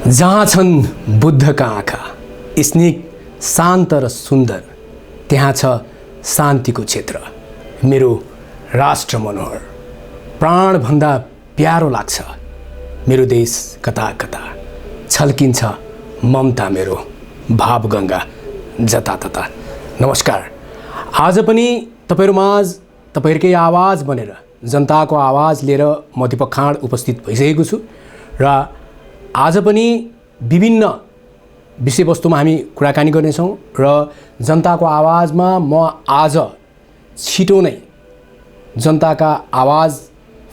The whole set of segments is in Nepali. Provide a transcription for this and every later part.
जहाँ छन् बुद्धका आँखा स्निग्ध शान्त र सुन्दर, त्यहाँ छ शान्तिको क्षेत्र। मेरो राष्ट्र मनोहर प्राणभन्दा प्यारो लाग्छ। मेरो देश कता कता छल्किन्छ ममता, मेरो भावगङ्गा जतातता। नमस्कार। आज पनि तपाईहरुमाझ तपाईहरुकै आवाज बनेर, जनताको आवाज लिएर म दीपक खाँड उपस्थित भइसकेको छु र आज पनि विभिन्न विषयवस्तुमा हामी कुराकानी गर्नेछौँ र जनताको आवाजमा म आज छिटो नै जनताका आवाज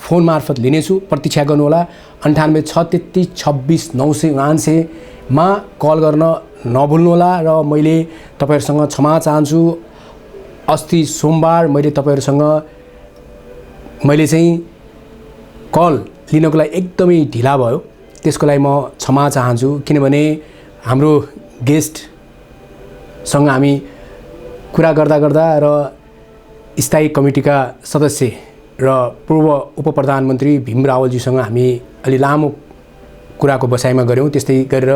फोन मार्फत लिनेछु। प्रतीक्षा गर्नुहोला। 98 633 26 999 मा कल गर्न नभुल्नुहोला। र मैले तपाईहरुसँग क्षमा चाहन्छु। अस्ति सोमबार मैले तपाईहरुसँग मैले चाहिँ कल लिनको लागि एकदमै ढिला भयो। त्यसको लागि म क्षमा चाहन्छु, किनभने हाम्रो गेस्टसँग हामी कुरा गर्दा गर्दा र स्थायी कमिटीका सदस्य र पूर्व उपप्रधानमन्त्री भीम रावलजीसँग हामी अलि लामो कुराको बसाइमा गऱ्यौँ। त्यस्तै गरेर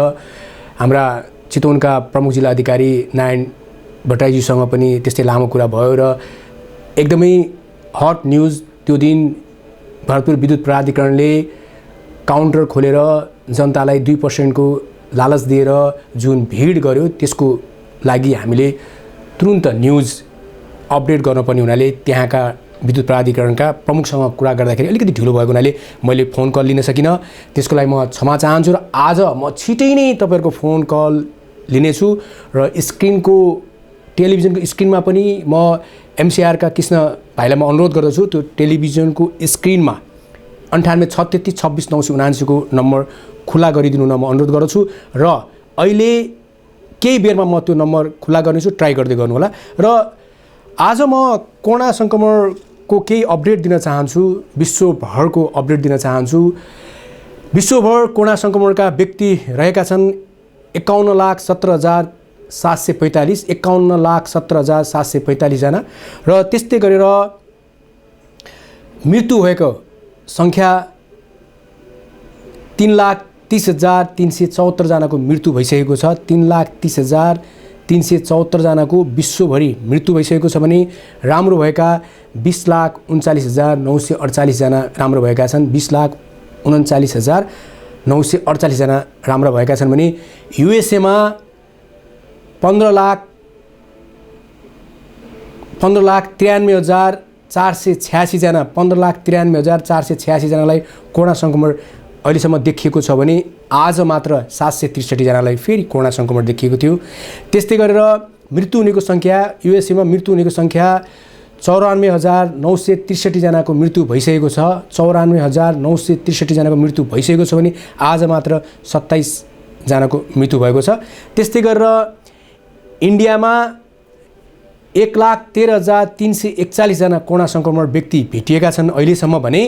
हाम्रा चितवनका प्रमुख जिल्ला अधिकारी नारायण भट्टराईजीसँग पनि त्यस्तै लामो कुरा भयो र एकदमै हट न्युज त्यो दिन भरतपुर विद्युत प्राधिकरणले काउन्टर खोलेर जनतालाई 2% को लालच दिएर जुन भिड गर्यो, त्यसको लागि हामीले तुरुन्त न्युज अपडेट गर्नुपर्ने हुनाले त्यहाँका विद्युत प्राधिकरणका प्रमुखसँग कुरा गर्दाखेरि अलिकति ढिलो भएको हुनाले मैले फोन कल लिन सकिनँ। त्यसको लागि म क्षमा चाहन्छु र आज म छिटै नै तपाईहरुको फोन कल लिनेछु र स्क्रिनको टेलिभिजनको स्क्रिनमा पनि म एमसीआर का कृष्ण भाइलाई म अनुरोध गर्दछु त्यो टेलिभिजनको स्क्रिनमा 98 633 26 999 को नम्बर खुला गरिदिनु न म अनुरोध गर्दछु र अहिले केही बेरमा म त्यो नम्बर खुला गर्नेछु, ट्राई गर्दै गर्नुहोला। र आज म कोरोना संक्रमणको केही अपडेट दिन चाहन्छु, विश्वभरको अपडेट दिन चाहन्छु। विश्वभर कोरोना संक्रमणका व्यक्ति रहेका छन् 51,17,745 51,17,745 जना र त्यस्तै गरेर मृत्यु भएको संख्या 3,30,374 जनाको मृत्यु भइसकेको छ। 3,30,374 जनाको विश्वभरि मृत्यु भइसकेको छ भने राम्रो भएका 20,39,948 जना राम्रो भएका छन्। 20,39,948 जना राम्रो भएका छन् भने युएसए मा 15,93,486 जना 15,93,486 जनालाई कोरोना संक्रमण अहिलेसम्म देखिएको छ भने आज मात्र 763 जनालाई फेरि कोरोना संक्रमण देखिएको थियो। त्यस्तै गरेर मृत्यु हुनेको संख्या युएसए मा मृत्यु हुनेको संख्या 94,963 जनाको मृत्यु भइसकेको छ। 94,963 जनाको मृत्यु भइसकेको छ भने आज मात्र 27 जनाको मृत्यु भएको छ। त्यस्तै गरेर इन्डियामा 1,13,341 जना कोरोना संक्रमण व्यक्ति भेटिएका छन् अहिलेसम्म भने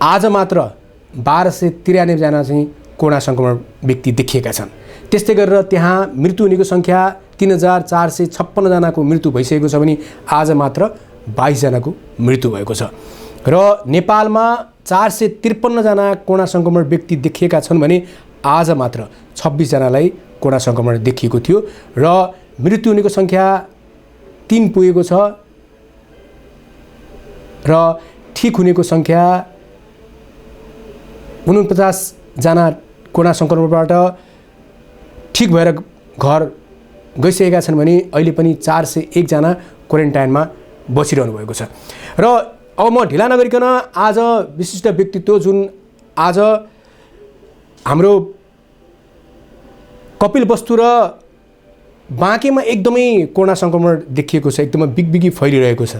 आज मात्र 1,293 जना चाहिँ कोरोना संक्रमण व्यक्ति देखिएका छन्। त्यस्तै गरेर त्यहाँ मृत्यु हुनेको संख्या 3,456 जनाको मृत्यु भइसकेको छ भने आज मात्र 22 जनाको मृत्यु भएको छ। र नेपालमा 453 जना कोरोना संक्रमण व्यक्ति देखिएका छन् भने आज मात्र 26 जनालाई कोरोना संक्रमण देखिएको थियो र मृत्यु हुनेको संख्या 3 पुगेको छ र ठीक हुनेको संख्या 49 जना कोरोना संक्रमणबाट ठीक भएर घर गइसकेका छन् भने अहिले पनि 401 जना क्वारेन्टाइनमा बसिरहनु भएको छ। र अब म ढिला नगरिकन आज विशिष्ट व्यक्तित्व जुन आज हाम्रो कपिलवस्तु र बाँकेमा एकदमै कोरोना संक्रमण देखिएको छ, एकदमै बिगबिगी फैलिरहेको छ।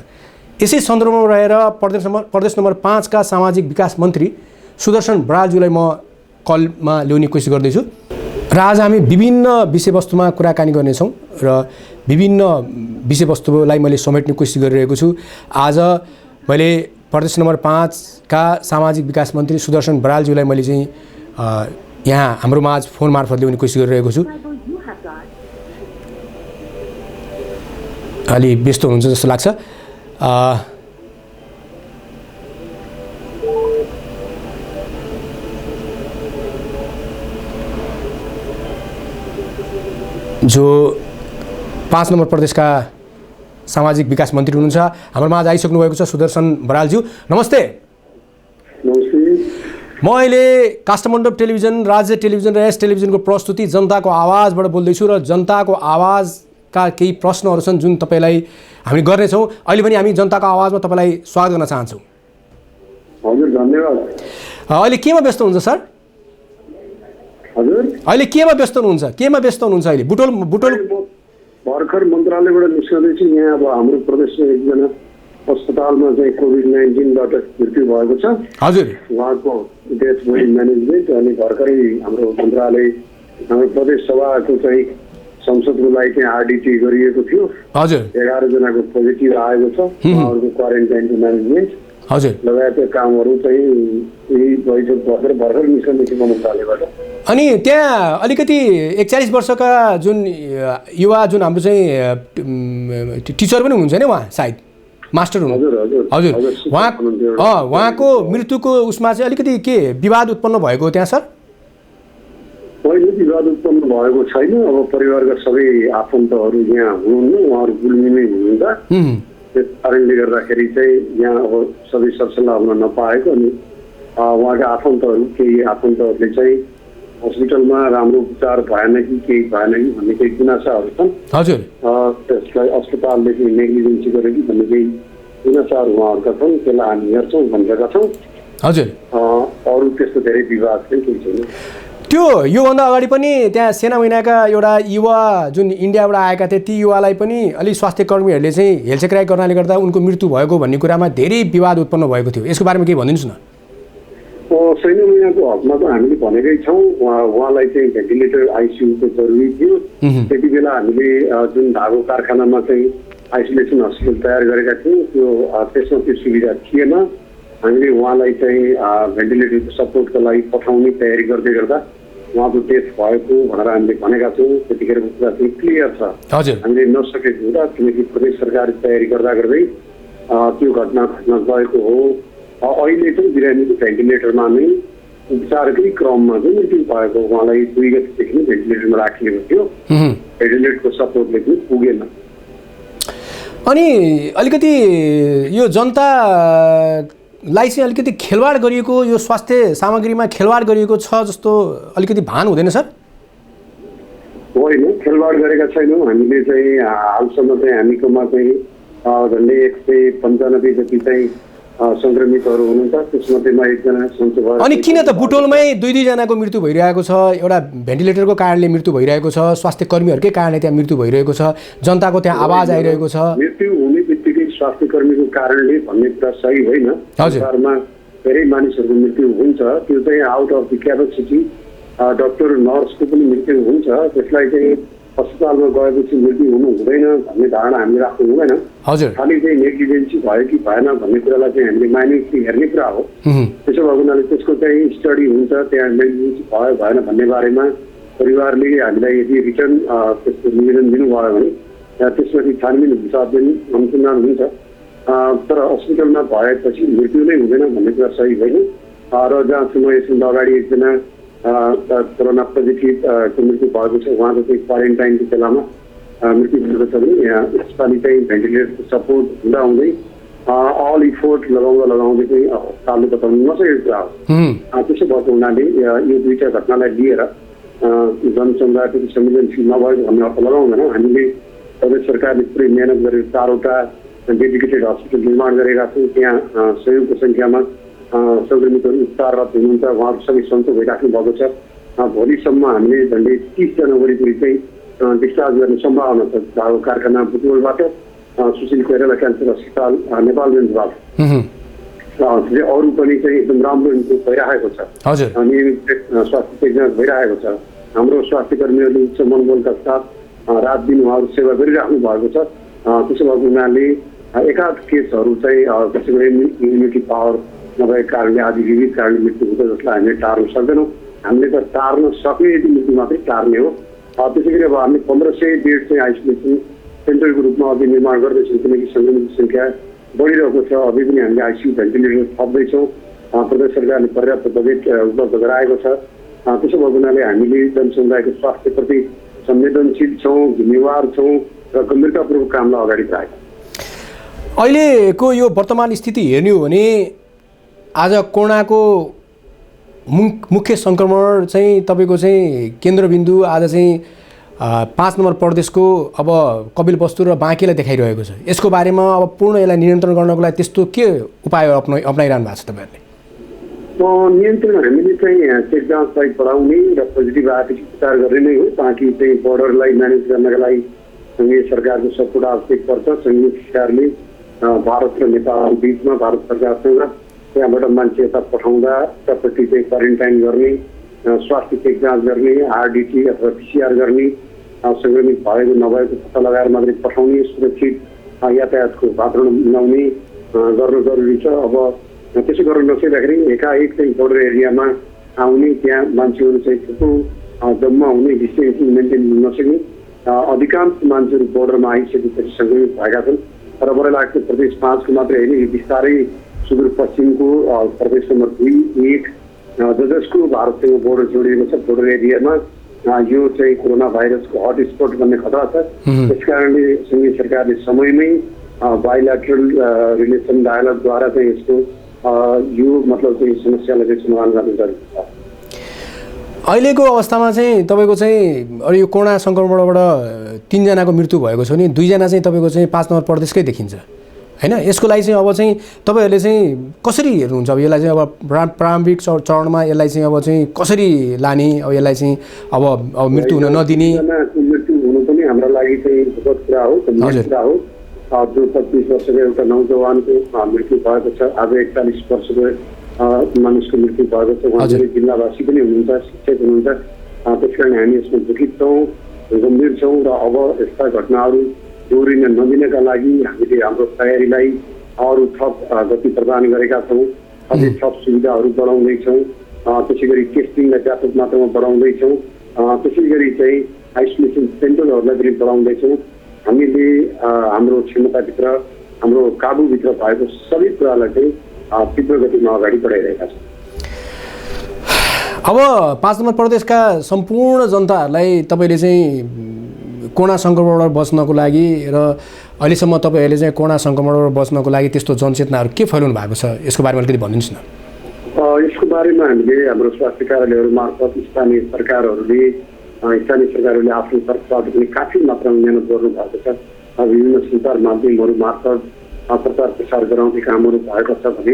यसै सन्दर्भमा रहेर प्रदेश नम्बर 5 का सामाजिक विकास मन्त्री सुदर्शन बरालज्यूलाई म कलमा ल्याउने कोसिस गर्दैछु र आज हामी विभिन्न विषयवस्तुमा कुराकानी गर्नेछौँ र विभिन्न विषयवस्तुलाई मैले समेट्ने कोसिस गरिरहेको छु। आज मैले प्रदेश नम्बर 5 का सामाजिक विकास मन्त्री सुदर्शन बरालज्यूलाई मैले चाहिँ यहाँ हाम्रो माझ फोन मार्फत ल्याउने कोसिस गरिरहेको छु। अलि व्यस्त हुनुहुन्छ जस्तो लाग्छ। जो 5 नम्बर प्रदेशका सामाजिक विकास मन्त्री हुनुहुन्छ। हाम्रो माझ आइसक्नु भएको छ सुदर्शन बरालज्यू, नमस्ते। म अहिले काष्ठमण्डप टेलिभिजन, राज्य टेलिभिजन र यस टेलिभिजनको प्रस्तुति जनताको आवाजबाट बोल्दैछु र जनताको आवाजका केही प्रश्नहरू छन् जुन तपाईँलाई हामी गर्नेछौँ। अहिले पनि हामी जनताको आवाजमा तपाईँलाई स्वागत गर्न चाहन्छौँ। हजुर, धन्यवाद। अहिले केमा व्यस्त हुनुहुन्छ सर? हजुर, अहिले केमा व्यस्त हुनुहुन्छ? अहिले बुटोल भर्खर मन्त्रालयबाट निस्कँदैछु। यहाँ अब हाम्रो प्रदेशमा एकजना अस्पतालमा चाहिँ कोभिड-19बाट मृत्यु भएको छ। हजुर, उहाँको डेथ बोडी म्यानेजमेन्ट अनि भर्खरै हाम्रो मन्त्रालय, हाम्रो प्रदेश सभाको चाहिँ संसदको लागि चाहिँ आरडिटी गरिएको थियो। हजुर, 11 जनाको पोजिटिभ आएको छ। उहाँहरूको क्वारेन्टाइनको म्यानेजमेन्ट हजुर लगायतका कामहरू चाहिँ यही बैठक भर्खर निस्कँदैछ मन्त्रालयबाट। अनि त्यहाँ अलिकति 41 वर्षका जुन युवा जुन हाम्रो चाहिँ टिचर पनि हुनुहुन्छ नि, उहाँ सायद मास्टर हुनु। हजुर, उहाँको मृत्युको उसमा चाहिँ अलिकति के विवाद उत्पन्न भएको त्यहाँ सर? पहिले विवाद उत्पन्न भएको छैन। अब परिवारका सबै आफन्तहरू यहाँ हुनुहुन्न, उहाँहरू गुल्मीमै हुनुहुन्छ। त्यस कारणले गर्दाखेरि चाहिँ यहाँ अब सबै सरसल्लाह हुन नपाएको अनि उहाँका आफन्तहरू, केही आफन्तहरूले चाहिँ हस्पिटलमा राम्रो उपचार भएन कि केही भएन कि भन्ने केही गुनासाहरू छन्। हजुर, त्यसलाई अस्पतालले चाहिँ नेग्लिजेन्सी गर्यो कि भन्ने केही गुनासाहरू उहाँहरूका छन्। त्यसलाई हामी हेर्छौँ भनेका छौँ। हजुर, अरू त्यस्तो धेरै विवाद चाहिँ केही छैन। त्यो योभन्दा अगाडि पनि त्यहाँ सेना महिनाका एउटा युवा जुन इन्डियाबाट आएका थिए, ती युवालाई पनि अलिक स्वास्थ्य कर्मीहरूले चाहिँ हेलचेक्राइ गर्नाले गर्दा उनको मृत्यु भएको भन्ने कुरामा धेरै विवाद उत्पन्न भएको थियो। यसको बारेमा केही भनिदिनुहोस् न। सैन्य महिनाको हकमा त हामीले भनेकै छौँ। उहाँलाई चाहिँ भेन्टिलेटर आइसियुको जरुरी थियो। त्यति बेला हामीले जुन धागो कारखानामा चाहिँ आइसोलेसन हस्पिटल तयार गरेका थियौँ, त्यसमा त्यो सुविधा थिएन। हामीले उहाँलाई चाहिँ भेन्टिलेटरको सपोर्टको लागि पठाउने तयारी गर्दै गर्दा उहाँको डेथ भएको भनेर हामीले भनेका छौँ। त्यतिखेरको कुरा चाहिँ क्लियर छ। हामीले नसकेको हुँदा, किनकि प्रदेश सरकार तयारी गर्दा गर्दै त्यो घटना गएको हो। अहिले चाहिँ बिरामीको भेन्टिलेटरमा नै उपचारकै क्रममा चाहिँ मृत्यु भएको। उहाँलाई 2 गतेदेखि नै भेन्टिलेटरमा राखिएको थियो। भेन्टिलेटरको सपोर्टले पनि पुगेन। अनि अलिकति यो जनतालाई चाहिँ अलिकति खेलवाड गरिएको, यो स्वास्थ्य सामग्रीमा खेलवाड गरिएको छ जस्तो अलिकति भान हुँदैन सर? होइन, खेलवाड गरेका छैनौँ हामीले चाहिँ। हालसम्म चाहिँ हामीकोमा चाहिँ झन्डै 195 जति चाहिँ सङ्क्रमितहरू हुनुहुन्छ। त्यसमध्येमा 1 जना सन्चो भयो। अनि किन त बुटोलमै 2 जनाको मृत्यु भइरहेको छ? एउटा भेन्टिलेटरको कारणले मृत्यु भइरहेको छ, स्वास्थ्य कर्मीहरूकै कारणले त्यहाँ मृत्यु भइरहेको छ, जनताको त्यहाँ आवाज आइरहेको छ। मृत्यु हुने बित्तिकै स्वास्थ्य कर्मीको कारणले भन्ने कुरा सही होइन। संसारमा धेरै मानिसहरूको मृत्यु हुन्छ, त्यो चाहिँ out of the capacity. Doctor नर्सको पनि मृत्यु हुन्छ। त्यसलाई चाहिँ अस्पतालमा गएपछि मृत्यु हुनु हुँदैन भन्ने धारणा हामीले राख्नु हुँदैन। खालि चाहिँ नेग्लिजेन्सी भयो कि भएन भन्ने कुरालाई चाहिँ हामीले माइन्युटली हेर्ने कुरा हो। त्यसो भएको हुनाले त्यसको चाहिँ स्टडी हुन्छ, त्यहाँ नेग्लिजेन्सी भयो भएन भन्ने बारेमा परिवारले हामीलाई यदि रिटर्न त्यसको निवेदन दिनुभयो भने त्यसमाथि छानबिन हुन्छ, अनुसन्धान हुन्छ। तर हस्पिटलमा भएपछि मृत्यु नै हुँदैन भन्ने कुरा सही होइन। र जहाँसम्म यसभन्दा अगाडि 1 जना कोरोना पोजिटिभको मृत्यु भएको छ, उहाँको चाहिँ क्वारेन्टाइनको बेलामा मृत्यु भएको छ भने यसपालि चाहिँ भेन्टिलेटरको सपोर्ट हुँदाहुँदै अल इफोर्ट लगाउँदै चाहिँ अस्पतालले बताउनु नसकेको कुरा हो। त्यसो भएको हुनाले यो 2टा घटनालाई लिएर जनसमुदायको संवेदनशील नभएको भन्ने अर्थ लगाउँदैन। हामीले प्रदेश सरकारले पुरै मेहनत गरेर 4वटा डेडिकेटेड हस्पिटल निर्माण गरेका छौँ। त्यहाँ सयौँको सङ्ख्यामा सङ्क्रमितहरू उपचाररत हुनुहुन्छ। उहाँहरू सबै सन्चो भइराख्नु भएको छ। भोलिसम्म हामीले झन्डै 30 जना वरिपरि चाहिँ डिस्चार्ज गर्ने सम्भावना छ। धागो कारखाना बुटवलबाट सुशील कोइराला क्यान्सर अस्पताल नेपालगञ्जबाट अरू पनि चाहिँ एकदम राम्रो इम्प्रुभ भइरहेको छ। नियमित स्वास्थ्य चेकजाँच भइरहेको छ। हाम्रो स्वास्थ्य कर्मीहरूले उच्च मनोबलका साथ रात दिन उहाँहरू सेवा गरिराख्नु भएको छ। त्यसो भएको हुनाले एकाध केसहरू चाहिँ त्यसै गरी इम्युनिटी पावर नभएको कारणले आदि विविध कारणले मृत्यु हुन्छ जसलाई हामीले टार्न सक्दैनौँ। हामीले त टार्न सक्ने यदि मृत्यु मात्रै टार्ने हो। त्यसै गरी अब हामीले 1500 बेड चाहिँ आइसोलेसन सेन्टरको रूपमा अझै निर्माण गर्दैछौँ, किनकि सङ्क्रमितको सङ्ख्या बढिरहेको छ। अझै पनि हामीले आइसियु भेन्टिलेटर थप्दैछौँ। प्रदेश सरकारले पर्याप्त बजेट उपलब्ध गराएको छ। त्यसो भएको हुनाले हामीले जनसमुदायको स्वास्थ्यप्रति संवेदनशील छौँ, जिम्मेवार छौँ र गम्भीरतापूर्वक कामलाई अगाडि बढाएका। अहिलेको यो वर्तमान स्थिति हेर्ने हो भने आज कोरोनाको मुख्य सङ्क्रमण चाहिँ तपाईँको चाहिँ केन्द्रबिन्दु आज चाहिँ 5 नम्बर प्रदेशको अब कपिलवस्तु र बाँकीलाई देखाइरहेको छ। यसको बारेमा अब पूर्ण यसलाई नियन्त्रण गर्नको लागि त्यस्तो के उपाय अप्नाइरहनु भएको छ तपाईँहरूले? नियन्त्रण हामीले चाहिँ चेक जाँचलाई बढाउने र पोजिटिभ आएपछि विचार गर्ने नै हो। बाँकी चाहिँ बोर्डरलाई म्यानेज गर्नका लागि सङ्घीय सरकारको सपोर्ट आवश्यक पर्छ। सङ्घीय सरकारले भारत र नेपाल बिचमा भारत सरकारसँग त्यहाँबाट मान्छे यता पठाउँदा त्यहाँपट्टि चाहिँ क्वारेन्टाइन गर्ने, स्वास्थ्य चेक जाँच गर्ने, आरडिटी अथवा पिसिआर गर्ने, सङ्क्रमित भएको नभएको पत्ता लगाएर मात्रै पठाउने, सुरक्षित यातायातको वातावरण बनाउने गर्नु जरुरी छ। अब त्यसो गर्न नसक्दाखेरि एकाएक चाहिँ बोर्डर एरियामा आउने, त्यहाँ मान्छेहरू चाहिँ थुप्रो जम्मा हुने, डिस्टेन्सिङ मेन्टेन नसक्ने, अधिकांश मान्छेहरू बोर्डरमा आइसकेपछि सङ्क्रमित भएका छन्। र मलाई लाग्छ प्रदेश 5 को मात्रै होइन, यो बिस्तारै सुदूरपश्चिमको प्रदेश नम्बर 2, 1 जसको भारतसँग बोर्डर जोडिएको छ, बोर्डर एरियामा यो चाहिँ कोरोना भाइरसको हटस्पट भन्ने खतरा छ। त्यसकारणले सङ्घीय सरकारले समयमै बाइल्याटरल रिलेसन डायलगद्वारा चाहिँ यसको यो मतलब चाहिँ समस्यालाई चाहिँ समाधान गर्न जरुरी छ। अहिलेको अवस्थामा चाहिँ तपाईँको चाहिँ यो कोरोना सङ्क्रमणबाट 3 जनाको मृत्यु भएको छ भने 2 जना चाहिँ तपाईँको चाहिँ 5 नम्बर प्रदेशकै देखिन्छ हैन? यसको लागि चाहिँ अब चाहिँ तपाईँहरूले चाहिँ कसरी हेर्नुहुन्छ? अब यसलाई चाहिँ अब प्रारम्भिक चरणमा यसलाई चाहिँ अब चाहिँ कसरी लाने, अब यसलाई चाहिँ अब मृत्यु हुन नदिने? मृत्यु हुनु पनि हाम्रो लागि चाहिँ दुःखद कुरा हो, गम्भीर कुरा हो। जो 25 वर्षको एउटा नौजवानको मृत्यु भएको छ, आज 41 वर्षको मानिसको मृत्यु भएको छ। उहाँ चाहिँ जिल्लावासी पनि हुनुहुन्छ, शिक्षक हुनुहुन्छ। त्यसकारण हामी यसमा दुखित छौँ, गम्भीर छौँ र अब यस्ता घटनाहरू दोहोरिन नदिनका लागि हामीले हाम्रो तयारीलाई अरू थप गति प्रदान गरेका छौँ। अझै थप सुविधाहरू बढाउँदैछौँ। त्यसै गरी टेस्टिङलाई व्यापक मात्रामा बढाउँदैछौँ। त्यसै गरी चाहिँ आइसोलेसन सेन्टरहरूलाई पनि बढाउँदैछौँ। हामीले हाम्रो क्षमताभित्र, हाम्रो काबुभित्र भएको सबै कुरालाई चाहिँ तीव्र गतिमा अगाडि बढाइरहेका छौँ। अब 5 नम्बर प्रदेशका सम्पूर्ण जनताहरूलाई तपाईँले चाहिँ कोरोना सङ्क्रमणबाट बच्नको लागि र अहिलेसम्म तपाईँहरूले चाहिँ कोरोना सङ्क्रमणबाट बच्नको लागि त्यस्तो जनचेतनाहरू के फैलाउनु भएको छ, यसको बारेमा अलिकति भनिदिनुहोस् न। यसको बारेमा हामीले हाम्रो स्वास्थ्य कार्यालयहरू मार्फत स्थानीय सरकारहरूले आफ्नो तर्फबाट पनि काफी मात्रामा मेहनत गर्नु भएको छ। विभिन्न सञ्चार माध्यमहरू मार्फत प्रचार प्रसार गराउने कामहरू भएको छ भने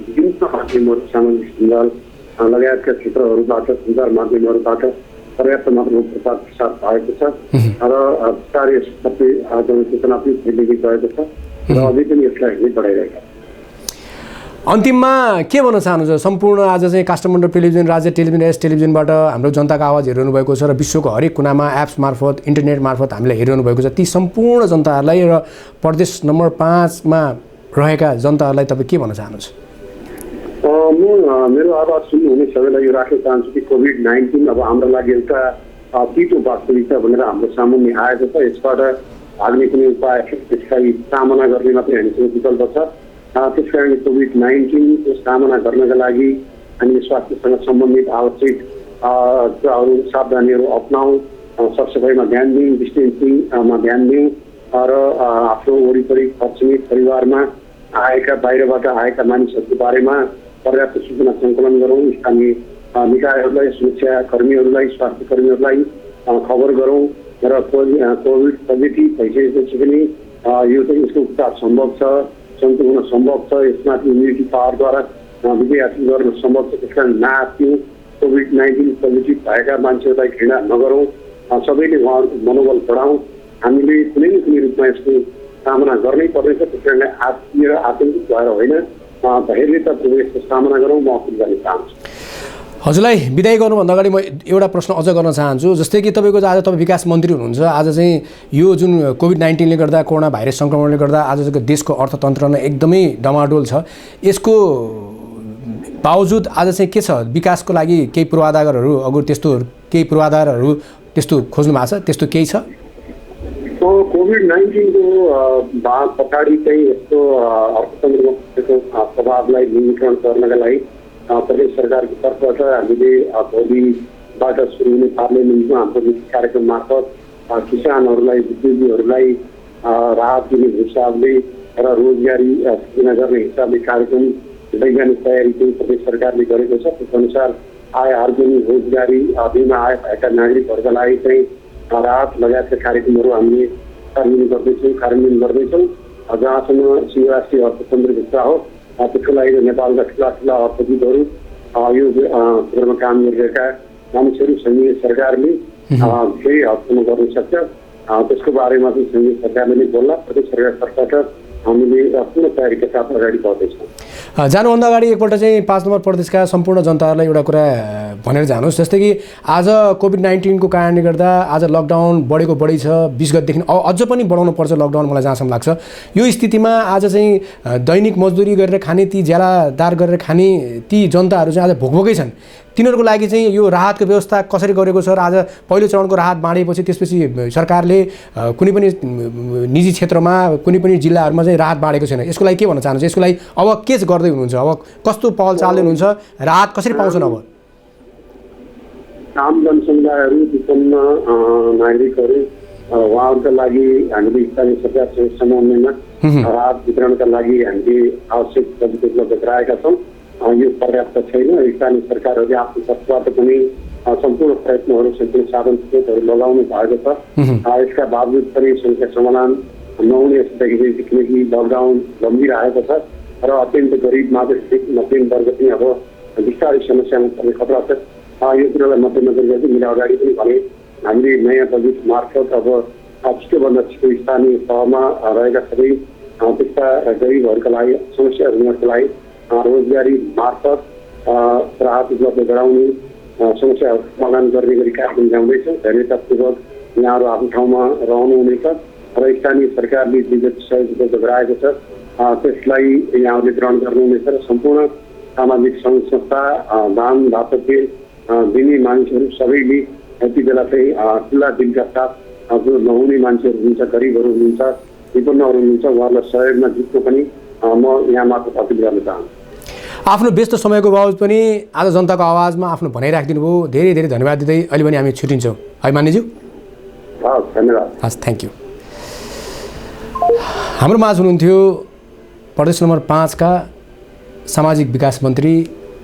विभिन्न माध्यमहरू, सामाजिक सञ्जाल लगायतका क्षेत्रहरूबाट, सञ्चार माध्यमहरूबाट पर्याप्त मात्रामा प्रचार प्रसार भएको छ र कार्य सबै जनचेतना पनि फैलिँदै गएको छ र अझै पनि यसलाई हामी बढाइरहेका छौँ। अन्तिममा के भन्न चाहनुहुन्छ? सम्पूर्ण आज चाहिँ काष्ठमण्डल टेलिभिजन, राज्य टेलिभिजन, एस टेलिभिजनबाट हाम्रो जनताको आवाज हेरिरहनु भएको छ र विश्वको हरेक कुनामा एप्स मार्फत, इन्टरनेट मार्फत हामीलाई हेरिरहनु भएको छ। ती सम्पूर्ण जनताहरूलाई र प्रदेश नम्बर 5 मा रहेका जनताहरूलाई तपाईँ के भन्न चाहनुहुन्छ? म मेरो आवाज सुन्नुहुने सबैलाई यो राख्न चाहन्छु कि कोभिड-19 अब हाम्रो लागि एउटा तितो वास्तविकता भनेर हाम्रो सामुन्ने आएको छ। यसबाट भाग्ने कुनै उपाय, त्यसलाई सामना गर्ने मात्रै हामीसँग विकल्प छ। त्यसकारण कोभिड-19 को सामना गर्नका लागि हामीले स्वास्थ्यसँग सम्बन्धित आवश्यक सावधानीहरू अपनाउँ, सरसफाइमा ध्यान दिउँ, डिस्टेन्सिङमा ध्यान दिउँ र आफ्नो वरिपरि छरछिमेक परिवारमा आएका, बाहिरबाट आएका मानिसहरूको बारेमा पर्याप्त सूचना सङ्कलन गरौँ। स्थानीय निकायहरूलाई, सुरक्षा कर्मीहरूलाई, स्वास्थ्य कर्मीहरूलाई खबर गरौँ र कोभिड पोजिटिभ भइसकेपछि पनि यो चाहिँ यसको उपचार सम्भव छ, सन्चो हुन सम्भव छ, यसमाथि इम्युनिटी पावरद्वारा विजय हासिल गर्न सम्भव छ। त्यस कारण नआत्तियौँ, कोभिड-19 पोजिटिभ भएका मान्छेहरूलाई घृणा नगरौँ, सबैले उहाँहरूको मनोबल बढाउँ। हामीले कुनै न कुनै रूपमा यसको सामना गर्नै पर्नेछ। त्यस कारण आत्तिएर आतङ्कित भएर होइन, धैर्यतापूर्वक यसको सामना गरौँ, म अपिल गर्न चाहन्छु। हजुरलाई बिदाई गर्नुभन्दा अगाडि म एउटा प्रश्न अझ गर्न चाहन्छु। जस्तै कि तपाईँको आज तपाईँ विकास मन्त्री हुनुहुन्छ, आज चाहिँ यो जुन कोभिड-19ले गर्दा, कोरोना भाइरस सङ्क्रमणले गर्दा आज देशको अर्थतन्त्र नै एकदमै डमाडोल छ। यसको बावजुद आज चाहिँ के छ, विकासको लागि केही पूर्वाधारहरू त्यस्तो खोज्नु भएको छ? त्यस्तो केही छ? कोभिड-19 को पछाडि चाहिँ यस्तो अर्थतन्त्रमा प्रभावलाई न्यूनीकरण गर्नका लागि प्रदेश सरकारको तर्फबाट हामीले भोलि बाट सुरु हुने पार्लियामेन्टमा हाम्रो नीति कार्यक्रम मार्फत किसानहरूलाई, बुद्धिजीवीहरूलाई राहत दिने हिसाबले र रोजगारी सृजना गर्ने हिसाबले कार्यक्रम वैज्ञानिक तयारी चाहिँ प्रदेश सरकारले गरेको छ। त्यसअनुसार आय आर्जन, रोजगारी, बिमा आय भएका नागरिकहरूका लागि चाहिँ राहत लगायतका कार्यक्रमहरू हामीले कार्यान्वयन गर्दैछौँ। जहाँसम्म सिंह राष्ट्रिय अर्थतन्त्रभित्र हो त्यसको लागि नेपालका ठुला अर्थविदहरू यो क्षेत्रमा काम गरिरहेका मानिसहरू संघीय सरकारले केही हदसम्म गर्न सक्छ। त्यसको बारेमा चाहिँ संघीय सरकारले नै बोल्ला। प्रदेश सरकारतर्फबाट हामीले पूर्ण तयारीका साथ अगाडि बढ्दैछौँ। जानुभन्दा अगाडि एकपल्ट चाहिँ 5 नम्बर प्रदेशका सम्पूर्ण जनताहरूलाई एउटा कुरा भनेर जानुहोस्। जस्तै कि आज कोभिड-19 को कारणले गर्दा आज लकडाउन बढेको बढी छ। 20 गतेदेखि अझ पनि बढाउनु पर्छ लकडाउन, मलाई जहाँसम्म लाग्छ। यो स्थितिमा आज चाहिँ दैनिक मजदुरी गरेर खाने, ती ज्यालादार गरेर खाने ती जनताहरू चाहिँ आज भोकभोकै छन्। तिनीहरूको लागि चाहिँ यो राहतको व्यवस्था कसरी गरेको छ र आज पहिलो चरणको राहत बाँडेपछि त्यसपछि सरकारले कुनै पनि निजी क्षेत्रमा कुनै पनि जिल्लाहरूमा चाहिँ राहत बाँडेको छैन। यसको लागि के भन्न चाहनुहुन्छ? यसको लागि अब के गर्दै हुनुहुन्छ? अब कस्तो पहल चाल्दै हुनुहुन्छ? राहत कसरी पाउँछन्? अब आम जनसमुदायहरू, विपन्न नागरिकहरू उहाँहरूका लागि हामीले स्थानीय सरकारसँग समन्वयमा राहत वितरणका लागि हामीले आवश्यक बजेट उपलब्ध गराएका छौँ। यो पर्याप्त छैन। स्थानीय सरकारहरूले आफ्नो तर्फबाट पनि सम्पूर्ण प्रयत्नहरू, सम्पूर्ण साधन स्रोतहरू लगाउनु भएको छ। यसका बावजुद पनि समस्या समाधान नहुने स्थिति, किनकि लकडाउन लम्बिरहेको छ र अत्यन्त गरिब मध्यम वर्ग पनि अब बिस्तारै समस्यामा पर्ने खतरा छ। यो कुरालाई मध्यनजर गर्दै मैले अगाडि पनि भने हामीले नयाँ बजेट मार्फत अब छिटोभन्दा छिटो स्थानीय तहमा रहेका सबै त्यस्ता गरिबहरूका लागि, समस्याहरूको लागि रोजगारी मार्फत राहत उपलब्ध गराउने, समस्याहरू समाधान गर्ने गरी कार्यक्रम ल्याउँदैछौँ। धैर्यतापूर्वक यहाँहरू आफ्नो ठाउँमा रहनुहुनेछ र स्थानीय सरकारले जे जति सहयोग उपलब्ध गराएको छ त्यसलाई यहाँहरूले ग्रहण गर्नुहुनेछ र सम्पूर्ण सामाजिक सङ्घ संस्था, दान दातव्य दिने मानिसहरू सबैले यति बेला चाहिँ खुल्ला दिलका साथ जो नहुने मान्छेहरू हुनुहुन्छ, गरिबहरू हुनुहुन्छ, विपन्नहरू हुनुहुन्छ, उहाँहरूलाई सहयोगमा जुट्नु पनि म यहाँ मात्र अपील गर्न चाहन्छु। आफ्नो व्यस्त समयको बावजुद पनि आज जनताको आवाजमा आफ्नो भनाइ राखिदिनु भयो। धेरै धेरै धन्यवाद दिँदै अहिले पनि हामी छुट्टिन्छौँ है मान्यज्यू। धन्यवाद। हस्, थ्याङ्क यू। हाम्रो माझ हुनुहुन्थ्यो प्रदेश नम्बर 5 का सामाजिक विकास मन्त्री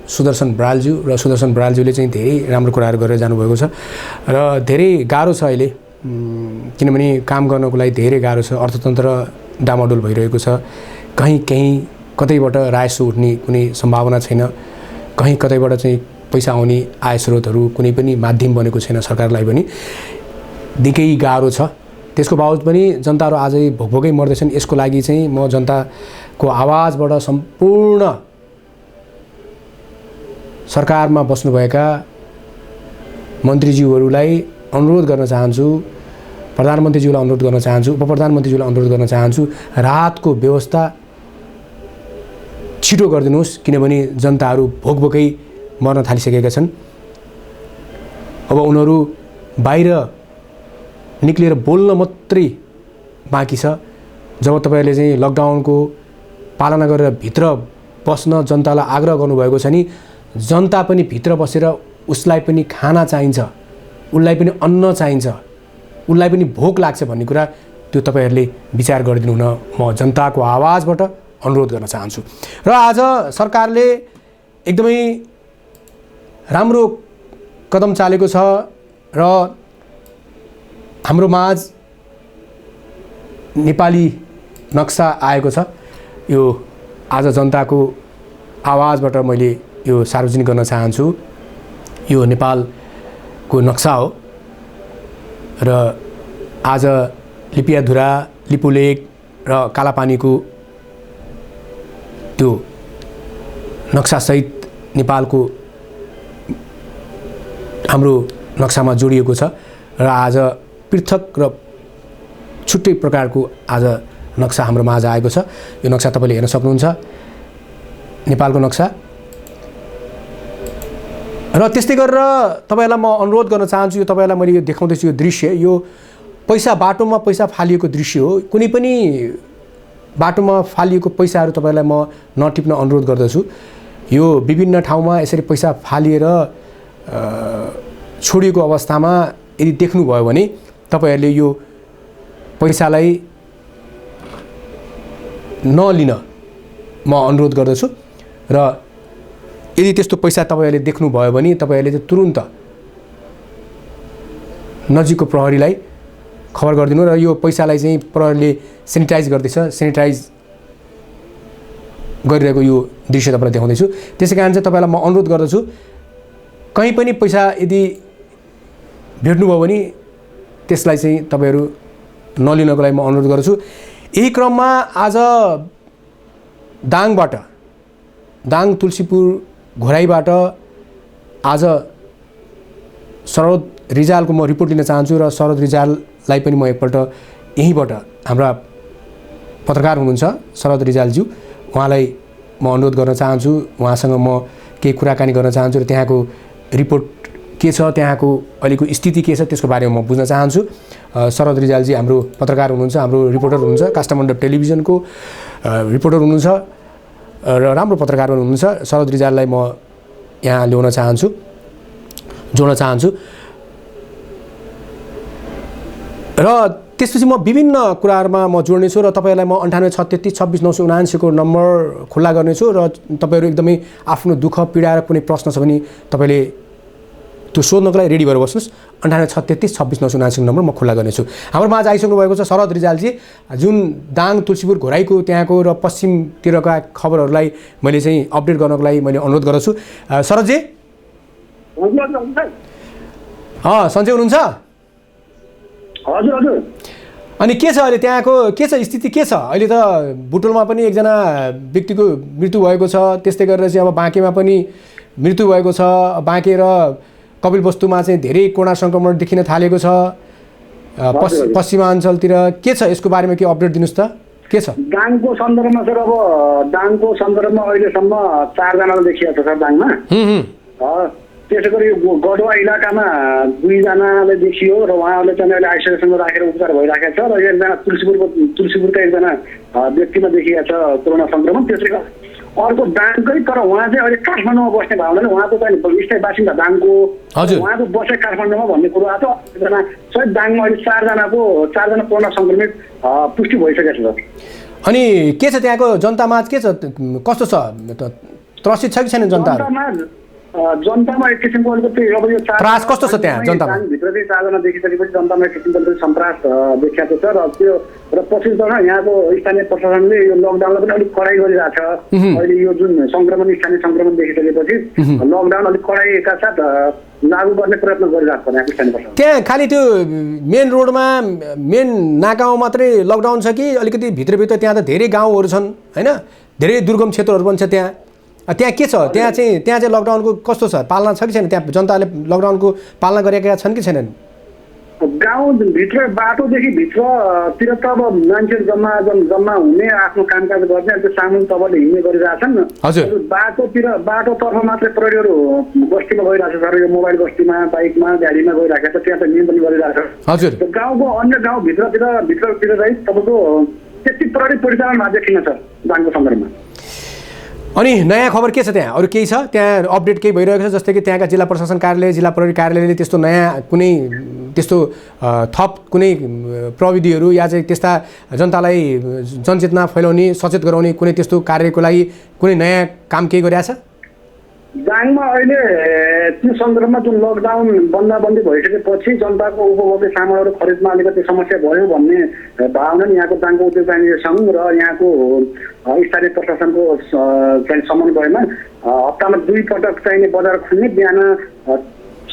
सुदर्शन बरालज्यू। र सुदर्शन बरालज्यूले चाहिँ धेरै राम्रो कुराहरू गरेर जानुभएको छ र धेरै गाह्रो छ अहिले, किनभने काम गर्नको लागि धेरै गाह्रो छ। अर्थतन्त्र डामाडोल भइरहेको छ। कहीँ कतैबाट राजस्व उठ्ने कुनै सम्भावना छैन। कहीँ कतैबाट चाहिँ पैसा आउने आय स्रोतहरू कुनै पनि माध्यम बनेको छैन सरकारलाई पनि। निकै गाह्रो छ। त्यसको बावजुद पनि जनताहरू आजै भोकभोकै मर्दैछन्। यसको लागि चाहिँ म जनताको आवाजबाट सम्पूर्ण सरकारमा बस्नुभएका मन्त्रीज्यूहरूलाई अनुरोध गर्न चाहन्छु, प्रधानमन्त्रीज्यूलाई अनुरोध गर्न चाहन्छु, उपप्रधानमन्त्रीज्यूलाई अनुरोध गर्न चाहन्छु, राहतको व्यवस्था छिटो गरिदिनुहोस्, किनभने जनताहरू भोकभोकै मर्न थालिसकेका छन्। अब उनीहरू बाहिर निक्लिएर बोल्न मात्रै बाँकी छ। जब तपाईँहरूले चाहिँ लकडाउनको पालना गरेर भित्र बस्न जनतालाई आग्रह गर्नुभएको छ नि, जनता पनि भित्र बसेर उसलाई पनि खाना चाहिन्छ, उसलाई पनि अन्न चाहिन्छ, उसलाई पनि भोक लाग्छ भन्ने कुरा त्यो तपाईँहरूले विचार गरिदिनु हुन म जनताको आवाजबाट अनुरोध गर्न चाहन्छु। र आज सरकारले एकदमै राम्रो कदम चालेको छ र हाम्रो माझ नेपाली नक्सा आएको छ। यो आज जनताको आवाजबाट मैले यो सार्वजनिक गर्न चाहन्छु। यो नेपालको नक्सा हो र आज लिपियाधुरा, लिपुलेक र कालापानीको त्यो नक्सासहित नेपालको हाम्रो नक्सामा जोडिएको छ र आज पृथक र छुट्टै प्रकारको आज नक्सा हाम्रो माझ आएको छ। यो नक्सा तपाईँले हेर्न सक्नुहुन्छ, नेपालको नक्सा। र त्यस्तै गरेर तपाईँलाई म अनुरोध गर्न चाहन्छु, यो तपाईँलाई मैले यो देखाउँदैछु, यो दृश्य, यो बाटोमा पैसा फालिएको दृश्य हो। कुनै पनि बाटोमा फालिएको पैसाहरू तपाईँलाई म नटिप्न अनुरोध गर्दछु। यो विभिन्न ठाउँमा यसरी पैसा फालिएर छोडिएको अवस्थामा यदि देख्नुभयो भने तपाईँहरूले यो पैसालाई नलिन म अनुरोध गर्दछु र यदि त्यस्तो पैसा तपाईँहरूले देख्नुभयो भने तपाईँहरूले चाहिँ तुरुन्त नजिकको प्रहरीलाई खबर गरिदिनु र यो पैसालाई चाहिँ प्रहरीले सेनिटाइज गर्दैछ, सेनिटाइज गरिरहेको यो दृश्य तपाईँलाई देखाउँदैछु। त्यसै कारण चाहिँ तपाईँलाई म अनुरोध गर्दछु कहीँ पनि पैसा यदि भेट्नुभयो भने त्यसलाई चाहिँ तपाईँहरू नलिनको लागि म अनुरोध गर्छु। यही क्रममा आज दाङ तुलसीपुर घोराईबाट आज शरद रिजालको म रिपोर्ट लिन चाहन्छु र शरद रिजाललाई पनि म एकपल्ट यहीँबाट हाम्रा पत्रकार हुनुहुन्छ शरद रिजालज्यू, उहाँलाई म अनुरोध गर्न चाहन्छु, उहाँसँग म केही कुराकानी गर्न चाहन्छु र त्यहाँको रिपोर्ट के छ, त्यहाँको अहिलेको स्थिति के छ त्यसको बारेमा म बुझ्न चाहन्छु। शरद रिजालजी हाम्रो पत्रकार हुनुहुन्छ, हाम्रो रिपोर्टर हुनुहुन्छ, काष्ठमण्डप टेलिभिजनको रिपोर्टर हुनुहुन्छ र राम्रो पत्रकार पनि हुनुहुन्छ। शरद रिजाललाई म यहाँ ल्याउन चाहन्छु, जोड्न चाहन्छु र त्यसपछि म विभिन्न कुराहरूमा म जोड्नेछु र तपाईँहरूलाई म 98 633 26 979 को नम्बर खुल्ला गर्नेछु र तपाईँहरू एकदमै आफ्नो दुःख पीडा र कुनै प्रश्न छ भने तपाईँले त्यो सोध्नको लागि रेडी भएर बस्नुहोस्। 98 633 26 979 नम्बर म खुल्ला गर्नेछु। हाम्रो माझ आइसक्नु भएको छ शरद रिजालजी, जुन दाङ तुलसीपुर घोराईको त्यहाँको र पश्चिमतिरका खबरहरूलाई मैले चाहिँ अपडेट गर्नको लागि मैले अनुरोध गर्दछु। शरदजी सन्चै हुनुहुन्छ? हजुर हजुर। अनि के छ अहिले त्यहाँको के छ स्थिति के छ? अहिले त बुटोलमा पनि एकजना व्यक्तिको मृत्यु भएको छ, त्यस्तै गरेर चाहिँ अब बाँकेमा पनि मृत्यु भएको छ, बाँके र कपिलवस्तुमा चाहिँ धेरै कोरोना सङ्क्रमण देखिन थालेको छ। पश्चिमाञ्चलतिर के छ यसको बारेमा के अपडेट दिनुहोस् त, के छ? दाङको सन्दर्भमा सर अब दाङको सन्दर्भमा अहिलेसम्म 4 जनाले देखिएको छ सर दाङमा। त्यसै गरी गडुवा इलाकामा 2 जनाले देखियो र उहाँहरूले चाहिँ अहिले आइसोलेसनमा राखेर उपचार भइराखेको छ र एकजना तुलसीपुरका एकजना व्यक्तिमा देखिएको छ कोरोना सङ्क्रमण। त्यसै गरी अर्को दाङकै, तर उहाँ चाहिँ अहिले काठमाडौँमा बस्ने भयो भने उहाँको चाहिँ स्थायी बासिन्दा दाङको, उहाँको बसे काठमाडौँमा भन्ने कुरो आएको छ। एकजना सहित दाङमा अहिले 4 जना कोरोना सङ्क्रमित पुष्टि भइसकेको छ। अनि के छ त्यहाँको जनतामाझ के छ, कस्तो छ, त्रसित छ कि छैन जनता? जनतामा एक किसिमको अलिकति अब यो त्रास कस्तो छ त्यहाँ जनतामा? भित्र चाहिँ 4 जना देखिसकेपछि जनतामा एक किसिमको सन्तास देखिएको छ र त्यो र पछिल्लो यहाँको स्थानीय प्रशासनले यो लकडाउनलाई पनि अलिक कडाइ गरिरहेको छ। अहिले यो जुन स्थानीय सङ्क्रमण देखिसकेपछि लकडाउन अलिक कडाइका साथ लागू गर्ने प्रयत्न गरिरहेको छ यहाँको स्थानीय प्रशासन। त्यहाँ खालि त्यो मेन रोडमा मेन नाकामा मात्रै लकडाउन छ कि अलिकति भित्रभित्र त्यहाँ त धेरै गाउँहरू छन् होइन, धेरै दुर्गम क्षेत्रहरू पनि छ त्यहाँ के छ त्यहाँ चाहिँ लकडाउनको कस्तो छ, पालना छ कि छैन? त्यहाँ जनताले लकडाउनको पालना गरेका छन् कि छैनन्? गाउँभित्र बाटोदेखि भित्रतिर त अब मान्छेहरू जम्मा हुने आफ्नो कामकाज गर्ने त्यो सामुन तबले हिँड्ने गरिरहेछन्। बाटोतर्फ मात्रै प्रहरीहरू बस्तीमा गइरहेको छ सर, यो मोबाइल बस्तीमा, बाइकमा, गाडीमा गइरहेको छ, त्यहाँ त नियन्त्रण गरिरहेको छ। हजुर। गाउँको अन्य भित्रतिर चाहिँ तपाईँको त्यति प्रहरी परिचालन भएको देखिन छ दाङको सन्दर्भमा। अनि नयाँ खबर के छ त्यहाँ? अरू केही छ त्यहाँ अपडेट केही भइरहेको छ? जस्तै कि त्यहाँका जिल्ला प्रशासन कार्यालय, जिल्ला प्रहरी कार्यालयले त्यस्तो नयाँ कुनै त्यस्तो थप कुनै प्रविधिहरू या चाहिँ त्यस्ता जनतालाई जनचेतना फैलाउने, सचेत गराउने कुनै त्यस्तो कार्यको लागि कुनै नयाँ काम केही गरिरहेछ? दाङमा अहिले त्यो सन्दर्भमा जुन लकडाउन बन्दाबन्दी भइसकेपछि जनताको उपभोग्य सामानहरू खरिदमा अलिकति समस्या भयो भन्ने भावना यहाँको दाङको उद्योग वाणिज्य सङ्घ र यहाँको स्थानीय प्रशासनको समन्वयमा हप्तामा 2 पटक चाहिने बजार खुल्ने, बिहान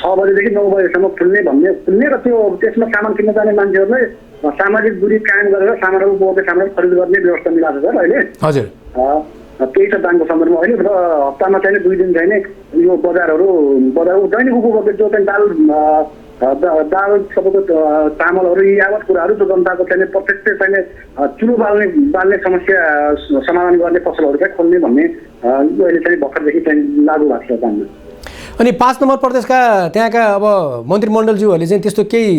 6 बजेदेखि 9 बजेसम्म खुल्ने र त्यो त्यसमा सामान किन्न जाने मान्छेहरूलाई सामाजिक दूरी कायम गरेर सामानहरू उपभोग्य सामानहरू खरिद गर्ने व्यवस्था मिलाएको छ अहिले। हजुर। त्यही छ दाङको सन्दर्भमा अहिले र हप्तामा चाहिँ 2 दिन चाहिँ यो बजार दैनिक उपभोग्य जो चाहिँ दाल सबैको चामलहरू यावत कुराहरू जो जनताको चाहिँ प्रत्यक्ष चाहिँ चुलो बाल्ने समस्या समाधान गर्ने पसलहरू चाहिँ खोल्ने भन्ने अहिले चाहिँ भर्खरदेखि चाहिँ लागू भएको छ दाङमा। अनि 5 नम्बर प्रदेशका त्यहाँका अब मन्त्रीमण्डलज्यूहरूले चाहिँ त्यस्तो केही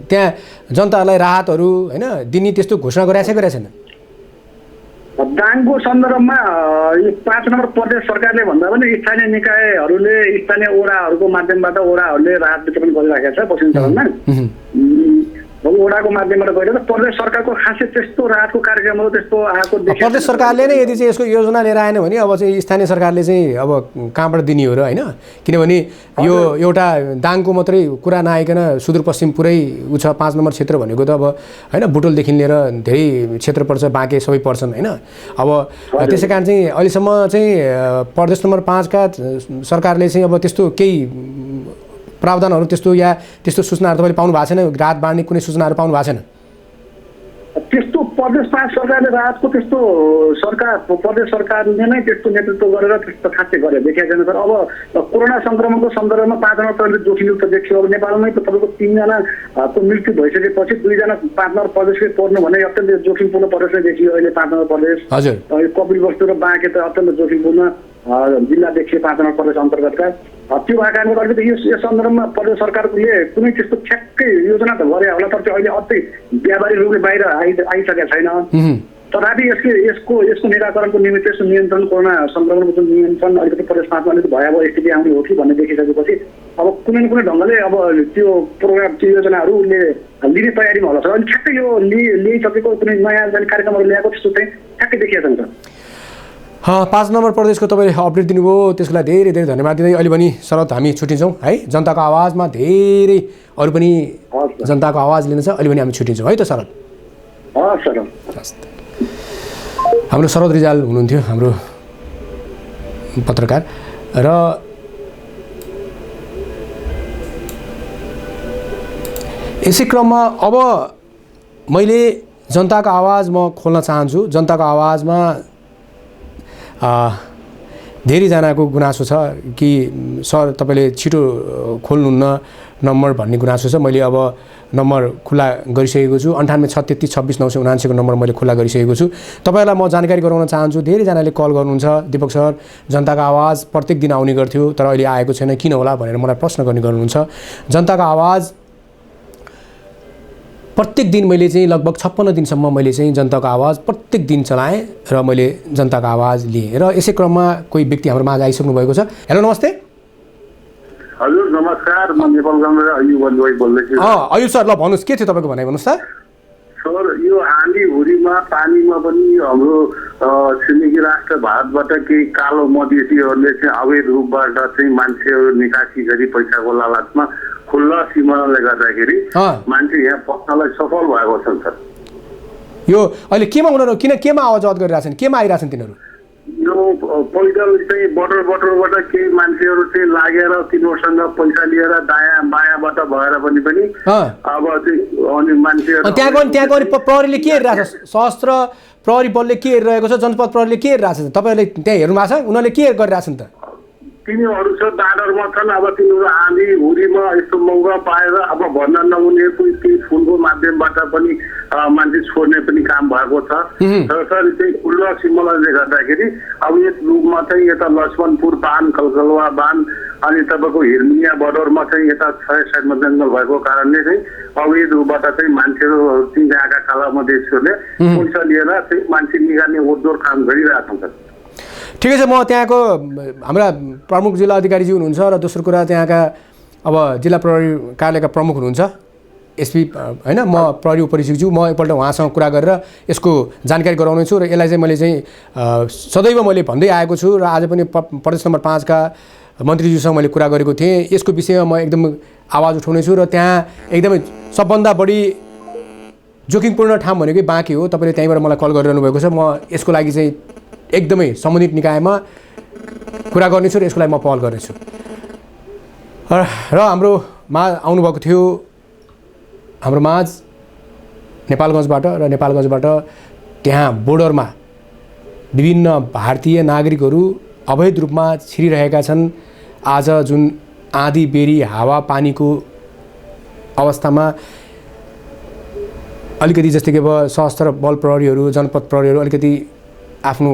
त्यहाँ जनताहरूलाई राहतहरू होइन दिने त्यस्तो घोषणा गरेका छैन? दाङको सन्दर्भमा यो 5 नम्बर प्रदेश सरकारले भन्दा पनि स्थानीय निकायहरूले स्थानीय ओडाहरूको माध्यमबाट ओडाहरूले राहत वितरण गरिराखेको छ पश्चिम चरणमा। ओडाको माध्यमबाट गएर प्रदेश सरकारको खासै त्यस्तो राहतको कार्यक्रमहरू त्यस्तो आएको देखिएको प्रदेश सरकारले नै यदि चाहिँ यसको योजना लिएर आएन भने अब चाहिँ स्थानीय सरकारले चाहिँ अब कहाँबाट दिने हो र होइन? किनभने यो एउटा दाङको मात्रै कुरा नआइकन सुदूरपश्चिम पुरै उ छ 5 नम्बर क्षेत्र भनेको त अब होइन बुटोलदेखि लिएर धेरै क्षेत्र पर्छ, बाँके सबै पर्छन् होइन? अब त्यसै कारण चाहिँ अहिलेसम्म चाहिँ प्रदेश नम्बर 5 का सरकारले चाहिँ अब त्यस्तो केही प्रावधानहरू त्यस्तो या त्यस्तो सूचनाहरू तपाईँले पाउनु भएको छैन? राहत बाँड्ने कुनै सूचनाहरू पाउनु भएको छैन? त्यस्तो प्रदेश 5 सरकारले राहतको त्यस्तो प्रदेश सरकारले नै त्यस्तो नेतृत्व गरेर त्यस्तो खासै गरेर देखाएको छैन सर। अब कोरोना सङ्क्रमणको सन्दर्भमा 5 जना प्रहरीले जोखिमयुक्त देखियो। अब नेपालमै त तपाईँको 3 जनाको मृत्यु भइसकेपछि 2 जना 5 नम्बर प्रदेशकै पर्नु भने अत्यन्त जोखिमपूर्ण प्रदेश नै देखियो अहिले 5 नम्बर प्रदेश। हजुर, कपिलवस्तु र बाँके त अत्यन्त जोखिमपूर्ण जिल्ला देखिए 5 नम्बर प्रदेश अन्तर्गतका। त्यो भएको कारणले गर्दा यस सन्दर्भमा प्रदेश सरकारले कुनै त्यस्तो ठ्याक्कै योजना त गरे होला, तर त्यो अहिले अझै व्यावहारिक रूपले बाहिर आइसकेको छैन। तथापि यसको निराकरणको निमित्त यसको नियन्त्रण कोरोना सङ्क्रमणको जुन नियन्त्रण अलिकति प्रदेश 5 मा अलिकति भयावह स्थिति आउने हो कि भन्ने देखिसकेपछि अब कुनै न कुनै ढङ्गले अब त्यो प्रोग्राम त्यो योजनाहरू उसले लिने तयारीमा होला सर। अनि ठ्याक्कै यो लिइसकेको कुनै नयाँ कार्यक्रमहरू ल्याएको त्यस्तो चाहिँ ठ्याक्कै देखिएको छैन सर। 5 नम्बर प्रदेशको तपाईँले अपडेट दिनुभयो, त्यसको लागि धेरै धेरै धन्यवाद दिँदै अहिले पनि शरद हामी छुट्टिन्छौँ है। जनताको आवाजमा धेरै अरू पनि जनताको आवाज लिनु छ, अहिले पनि हामी छुट्टिन्छौँ है त शरद? हस् सर। हाम्रो शरद रिजाल हुनुहुन्थ्यो हाम्रो पत्रकार। र यसै क्रममा अब मैले जनताको आवाज म खोल्न चाहन्छु। जनताको आवाजमा धेरैजनाको गुनासो छ कि सर तपाईँले छिटो खोल्नुहुन्न नम्बर भन्ने गुनासो छ। मैले अब नम्बर खुला गरिसकेको छु। 986336 979 को नम्बर मैले खुला गरिसकेको छु। तपाईँहरूलाई म जानकारी गराउन चाहन्छु, धेरैजनाले कल गर्नुहुन्छ, दिपक सर जनताको आवाज प्रत्येक दिन आउने गर्थ्यो तर अहिले आएको छैन किन होला भनेर मलाई प्रश्न गर्नुहुन्छ। जनताको आवाज प्रत्येक दिन मैले चाहिँ लगभग 56 दिनसम्म मैले चाहिँ जनताको आवाज प्रत्येक दिन चलाएँ र मैले जनताको आवाज लिएँ। र यसै क्रममा कोही व्यक्ति हाम्रो माझ आइसक्नु भएको छ। हेलो नमस्ते। हजुर नमस्कार, म नेपालगञ्जबाट अयुब बन्धुभाइ बोल्दैछु। अयुब सर, ल भन्नुहोस् के थियो तपाईँको भनाइ, भन्नुहोस् त। सर यो आँधी हुरीमा पानीमा पनि हाम्रो छिमेकी राष्ट्र भारतबाट केही कालो मधेसीहरूले चाहिँ अवैध रूपबाट चाहिँ मान्छेहरू निकासी गरी पैसाको लालचमा खुल्ला सीमाले गर्दाखेरि मान्छे यहाँ पस्नलाई सफल भएको छन् सर। यो अहिले केमा उनीहरू केमा आवाज गरिरहेछन्, केमा आइरहेछन् तिनीहरू? यो पैदल चाहिँ बटरबाट केही मान्छेहरू चाहिँ लागेर तिनीहरूसँग पैसा लिएर दायाँ बायाँबाट भएर पनि अब चाहिँ अनि मान्छेहरू त्यहाँ प्रहरीले के हेरिरहेछ? सशस्त्र प्रहरी बलले के हेरिरहेको छ? जनपद प्रहरीले के हेरिरहेछ? तपाईँहरूले त्यहाँ हेर्नु भएको छ? उनीहरूले के गरिरहेछन् त? तिनीहरू छ दाडरमा छन्। अब तिनीहरू आँधी हुरीमा यस्तो मौका पाएर अब भन्न नहुने केही फुलको माध्यमबाट पनि मान्छे छोड्ने पनि काम भएको छ। तर चाहिँ खुल्ला सीमाले गर्दाखेरि अब यस रूपमा चाहिँ यता लक्ष्मणपुर बान, कलकलवा बान अनि तपाईँको हिरमिया बर्डरमा चाहिँ यता साइडमा जङ्गल भएको कारणले चाहिँ अवैध रूपबाट चाहिँ मान्छेहरू त्यहाँका काला मधेसीहरूले पैसा लिएर चाहिँ मान्छे निकाल्ने ओडदोर काम गरिरहेको छ। ठिकै छ, म त्यहाँको हाम्रा प्रमुख जिल्ला अधिकारीजी हुनुहुन्छ र दोस्रो कुरा त्यहाँका अब जिल्ला प्रहरी कार्यालयका प्रमुख हुनुहुन्छ एसपी होइन, म प्रहरी उपरीक्षकज्यू, म एकपल्ट उहाँसँग कुरा गरेर यसको जानकारी गराउने छु र यसलाई चाहिँ मैले चाहिँ सदैव मैले भन्दै आएको छु र आज पनि प्रदेश नम्बर 5 का मन्त्रीज्यूसँग मैले कुरा गरेको थिएँ। यसको विषयमा म एकदम आवाज उठाउने छु र त्यहाँ एकदमै सबभन्दा बढी जोखिमपूर्ण ठाउँ भनेकै बाँके हो। तपाईँले त्यहीँबाट मलाई कल गरिरहनु भएको छ। म यसको लागि चाहिँ एकदमै सम्बन्धित निकायमा कुरा गर्नेछु र यसको लागि म पहल गर्नेछु। र हाम्रोमा आउनुभएको थियो हाम्रो माझ नेपालगञ्जबाट र नेपालगञ्जबाट त्यहाँ बोर्डरमा विभिन्न भारतीय नागरिकहरू अवैध रूपमा छिरिरहेका छन्। आज जुन आँधी बेरी हावा पानीको अवस्थामा अलिकति जस्तै कि अब सशस्त्र बल प्रहरीहरू जनपद प्रहरीहरू अलिकति आफ्नो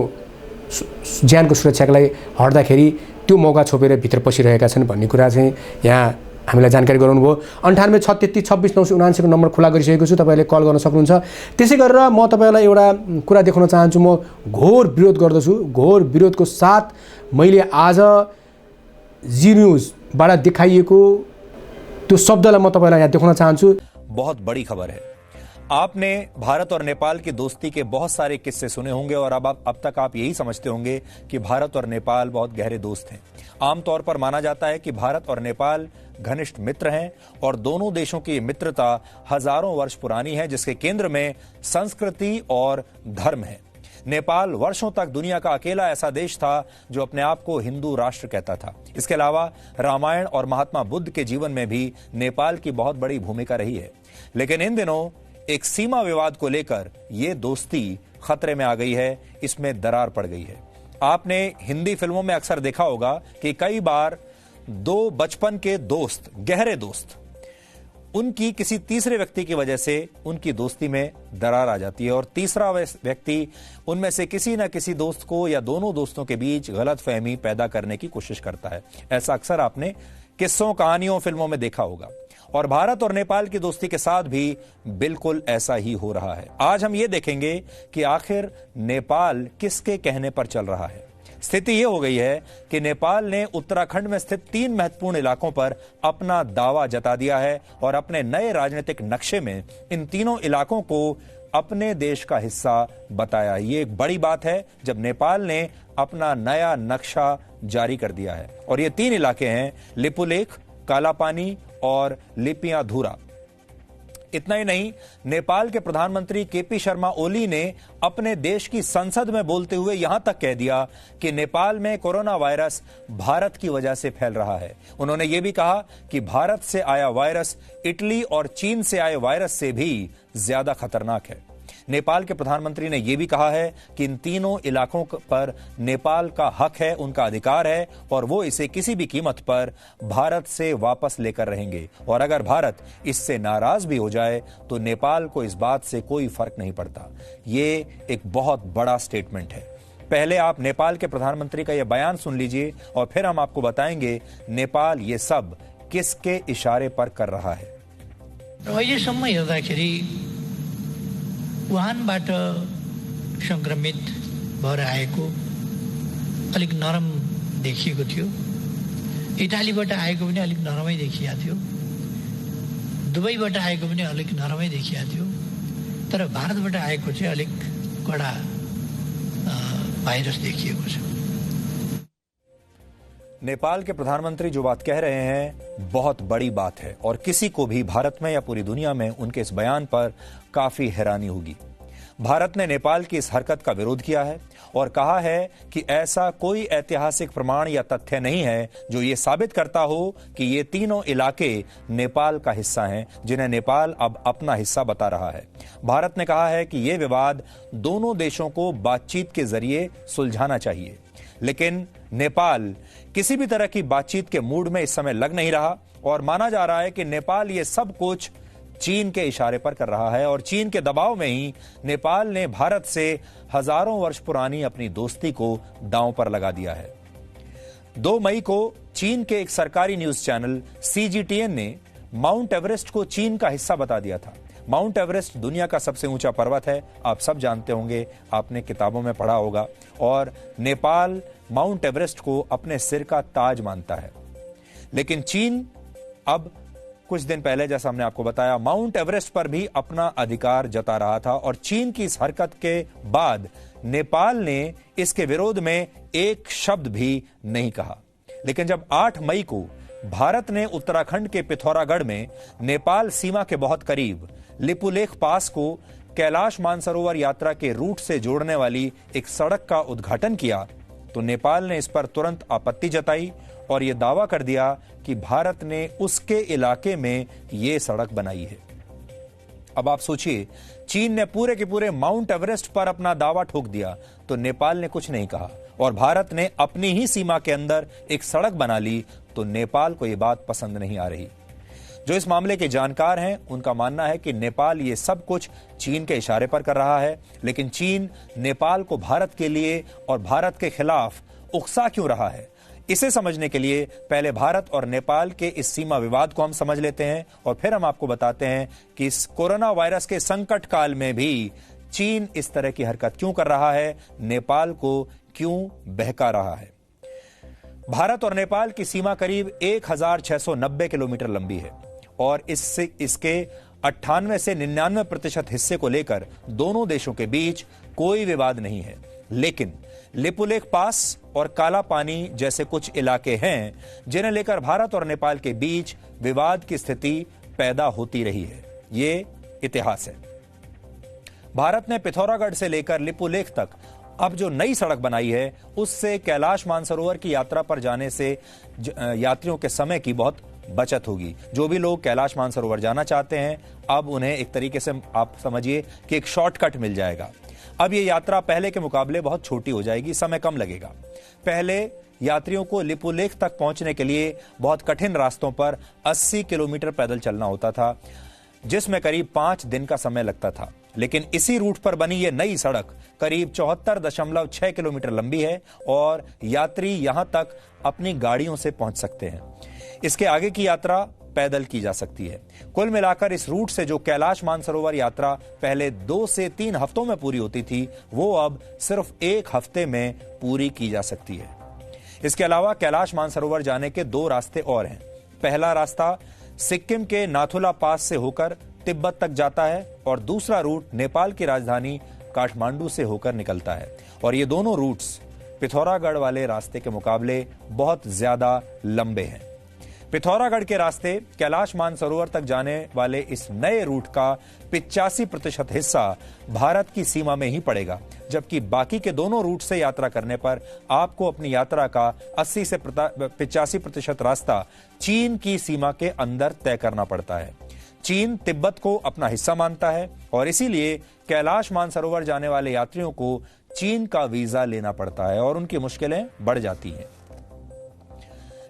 ज्यानको सुरक्षाको लागि हट्दाखेरि त्यो मौका छोपेर भित्र पसिरहेका छन् भन्ने कुरा चाहिँ यहाँ हामीलाई जानकारी गराउनुभयो। 98 633 26 979 को नम्बर खुला गरिसकेको छु, तपाईँले कल गर्न सक्नुहुन्छ। त्यसै गरेर म तपाईँलाई एउटा कुरा देखाउन चाहन्छु। म घोर विरोध गर्दछु। घोर विरोधको साथ मैले आज जी न्यूजबाट देखाइएको त्यो शब्दलाई म तपाईँलाई यहाँ देखाउन चाहन्छु। बहुत बड़ी खबर है। आपने भारत और नेपाल की दोस्ती के बहुत सारे किस्से सुने होंगे और अब तक आप यही समझते होंगे कि भारत और नेपाल बहुत गहरे दोस्त हैं। आमतौर पर माना जाता है कि भारत और नेपाल घनिष्ठ मित्र हैं और दोनों देशों की मित्रता हजारों वर्ष पुरानी है, जिसके केंद्र में संस्कृति और धर्म है। नेपाल वर्षों तक दुनिया का अकेला ऐसा देश था जो अपने आप को हिंदू राष्ट्र कहता था। इसके अलावा रामायण और महात्मा बुद्ध के जीवन में भी नेपाल की बहुत बड़ी भूमिका रही है। लेकिन इन दिनों एक सीमा विवाद को लेकर ये दोस्ती खतरे में आ गई है, इसमें दरार पड़ गई है। आपने हिंदी फिल्मों में अक्सर देखा होगा कि कई बार दो बचपन के दोस्त, गहरे दोस्त, उनकी किसी तीसरे व्यक्ति की वजह से उनकी दोस्ती में दरार आ जाती है और तीसरा व्यक्ति उनमें से किसी न किसी दोस्त को या दोनों दोस्तों के बीच गलतफहमी पैदा करने की कोशिश करता है। ऐसा अक्सर आपने किस्सों, कहानियों, फिल्मों में देखा होगा और भारत और नेपाल की दोस्ती के साथ भी बिल्कुल ऐसा ही हो रहा है। आज हम ये देखेंगे कि आखिर नेपाल किसके कहने पर चल रहा है। स्थिति यह हो गई है कि नेपाल ने उत्तराखंड में स्थित 3 महत्वपूर्ण इलाकों पर अपना दावा जता दिया है और अपने नए राजनीतिक नक्शे में इन तीनों इलाकों को अपने देश का हिस्सा बताया। ये एक बड़ी बात है जब नेपाल ने अपना नया नक्शा जारी कर दिया है और ये 3 इलाके हैं लिपुलेख, कालापानी और लिपियाधुरा। इतना ही नहीं, नेपाल के प्रधानमंत्री केपी शर्मा ओली ने अपने देश की संसद में बोलते हुए यहां तक कह दिया कि नेपाल में कोरोना वायरस भारत की वजह से फैल रहा है। उन्होंने यह भी कहा कि भारत से आया वायरस इटली और चीन से आए वायरस से भी ज्यादा खतरनाक है। नेपाल के प्रधानमंत्री ने यह भी कहा है कि इन तीनों इलाकों पर नेपाल का हक है, उनका अधिकार है और वो इसे किसी भी कीमत पर भारत से वापस लेकर रहेंगे और अगर भारत इससे नाराज भी हो जाए तो नेपाल को इस बात से कोई फर्क नहीं पड़ता। ये एक बहुत बड़ा स्टेटमेंट है। पहले आप नेपाल के प्रधानमंत्री का यह बयान सुन लीजिए और फिर हम आपको बताएंगे नेपाल ये सब किसके इशारे पर कर रहा है। वुहानबाट संक्रमित भएर आएको अलिक नरम देखिएको थियो। इटालीबाट आएको पनि अलिक नरमै देखिएको थियो। दुबईबाट आएको पनि अलिक नरमै देखिएको थियो। तर भारतबाट आएको चाहिँ अलिक कडा भाइरस देखिएको छ। नेपाल के प्रधानमंत्री जो बात कह रहे हैं बहुत बड़ी बात है और किसी को भी भारत में या पूरी दुनिया में उनके इस बयान पर काफी हैरानी होगी। भारत ने नेपाल की इस हरकत का विरोध किया है और कहा है कि ऐसा कोई ऐतिहासिक प्रमाण या तथ्य नहीं है जो ये साबित करता हो कि ये तीनों इलाके नेपाल का हिस्सा हैं, जिन्हें नेपाल अब अपना हिस्सा बता रहा है। भारत ने कहा है कि ये विवाद दोनों देशों को बातचीत के जरिए सुलझाना चाहिए, लेकिन नेपाल किसी भी तरह की बातचीत के मूड में इस समय लग नहीं रहा और माना जा रहा है कि नेपाल ये सब कुछ चीन के इशारे पर कर रहा है और चीन के दबाव में ही नेपाल ने भारत से हजारों वर्ष पुरानी अपनी दोस्ती को दांव पर लगा दिया है। 2 मई को चीन के एक सरकारी न्यूज चैनल CGTN ने माउंट एवरेस्ट को चीन का हिस्सा बता दिया था। माउंट एवरेस्ट दुनिया का सबसे ऊंचा पर्वत है, आप सब जानते होंगे, आपने किताबों में पढ़ा होगा और नेपाल माउंट एवरेस्ट को अपने सिर का ताज मानता है। लेकिन चीन अब कुछ दिन पहले, जैसा हमने आपको बताया, माउंट एवरेस्ट पर भी अपना अधिकार जता रहा था और चीन की इस हरकत के बाद नेपाल ने इसके विरोध में एक शब्द भी नहीं कहा। लेकिन जब 8 मई को भारत ने उत्तराखंड के पिथौरागढ़ में नेपाल सीमा के बहुत करीब लिपुलेख पास को कैलाश मानसरोवर यात्रा के रूट से जोड़ने वाली एक सड़क का उद्घाटन किया तो नेपाल ने इस पर तुरंत आपत्ति जताई और यह दावा कर दिया कि भारत ने उसके इलाके में यह सड़क बनाई है। अब आप सोचिए, चीन ने पूरे के पूरे माउंट एवरेस्ट पर अपना दावा ठोक दिया तो नेपाल ने कुछ नहीं कहा और भारत ने अपनी ही सीमा के अंदर एक सड़क बना ली तो नेपाल को यह बात पसंद नहीं आ रही। जो इस मामले के जानकार हैं उनका मानना है कि नेपाल ये सब कुछ चीन के इशारे पर कर रहा है, लेकिन चीन नेपाल को भारत के लिए और भारत के खिलाफ उकसा क्यों रहा है, इसे समझने के लिए पहले भारत और नेपाल के इस सीमा विवाद को हम समझ लेते हैं और फिर हम आपको बताते हैं कि इस कोरोना वायरस के संकट काल में भी चीन इस तरह की हरकत क्यों कर रहा है, नेपाल को क्यों बहका रहा है। भारत और नेपाल की सीमा करीब 1690 किलोमीटर लंबी है और इसके 98 से 99% हिस्से को लेकर दोनों देशों के बीच कोई विवाद नहीं है। लेकिन लिपुलेख पास और काला पानी जैसे कुछ इलाके हैं जिन्हें लेकर भारत और नेपाल के बीच विवाद की स्थिति पैदा होती रही है। ये इतिहास है। भारत ने पिथौरागढ़ से लेकर लिपुलेख तक अब जो नई सड़क बनाई है उससे कैलाश मानसरोवर की यात्रा पर जाने से यात्रियों के समय की बहुत बचत होगी। जो भी लोग कैलाश मानसरोवर जाना चाहते हैं अब उन्हें एक तरीके से आप समझिए कि एक शॉर्टकट मिल जाएगा। अब ये यात्रा पहले के मुकाबले बहुत छोटी हो जाएगी, समय कम लगेगा। पहले यात्रियों को लिपुलेख तक पहुंचने के लिए बहुत कठिन रास्तों पर 80 किलोमीटर पैदल चलना होता था, जिसमें करीब 5 दिन का समय लगता था। लेकिन इसी रूट पर बनी ये नई सड़क करीब 74.6 किलोमीटर लंबी है और यात्री यहां तक अपनी गाड़ियों से पहुंच सकते हैं। इसके आगे की यात्रा पैदल की जा सकती है। कुल मिलाकर इस रूट से जो कैलाश मानसरोवर यात्रा पहले 2 से 3 हफ्तों में पूरी होती थी वो अब सिर्फ 1 हफ्ते में पूरी की जा सकती है। इसके अलावा कैलाश मानसरोवर जाने के 2 रास्ते और हैं। पहला रास्ता सिक्किम के नाथुला पास से होकर तिब्बत तक जाता है और दूसरा रूट नेपाल की राजधानी काठमांडू से होकर निकलता है और ये दोनों रूट्स पिथौरागढ़ वाले रास्ते के मुकाबले बहुत ज्यादा लंबे हैं। पिथौरागढ़ के रास्ते कैलाश मानसरोवर तक जाने वाले इस नए रूट का 85% हिस्सा भारत की सीमा में ही पड़ेगा, जबकि बाकी के दोनों रूट से यात्रा करने पर आपको अपनी यात्रा का 80 से 85% रास्ता चीन की सीमा के अंदर तय करना पड़ता है। चीन तिब्बत को अपना हिस्सा मानता है और इसीलिए कैलाश मानसरोवर जाने वाले यात्रियों को चीन का वीजा लेना पड़ता है और उनकी मुश्किलें बढ़ जाती हैं।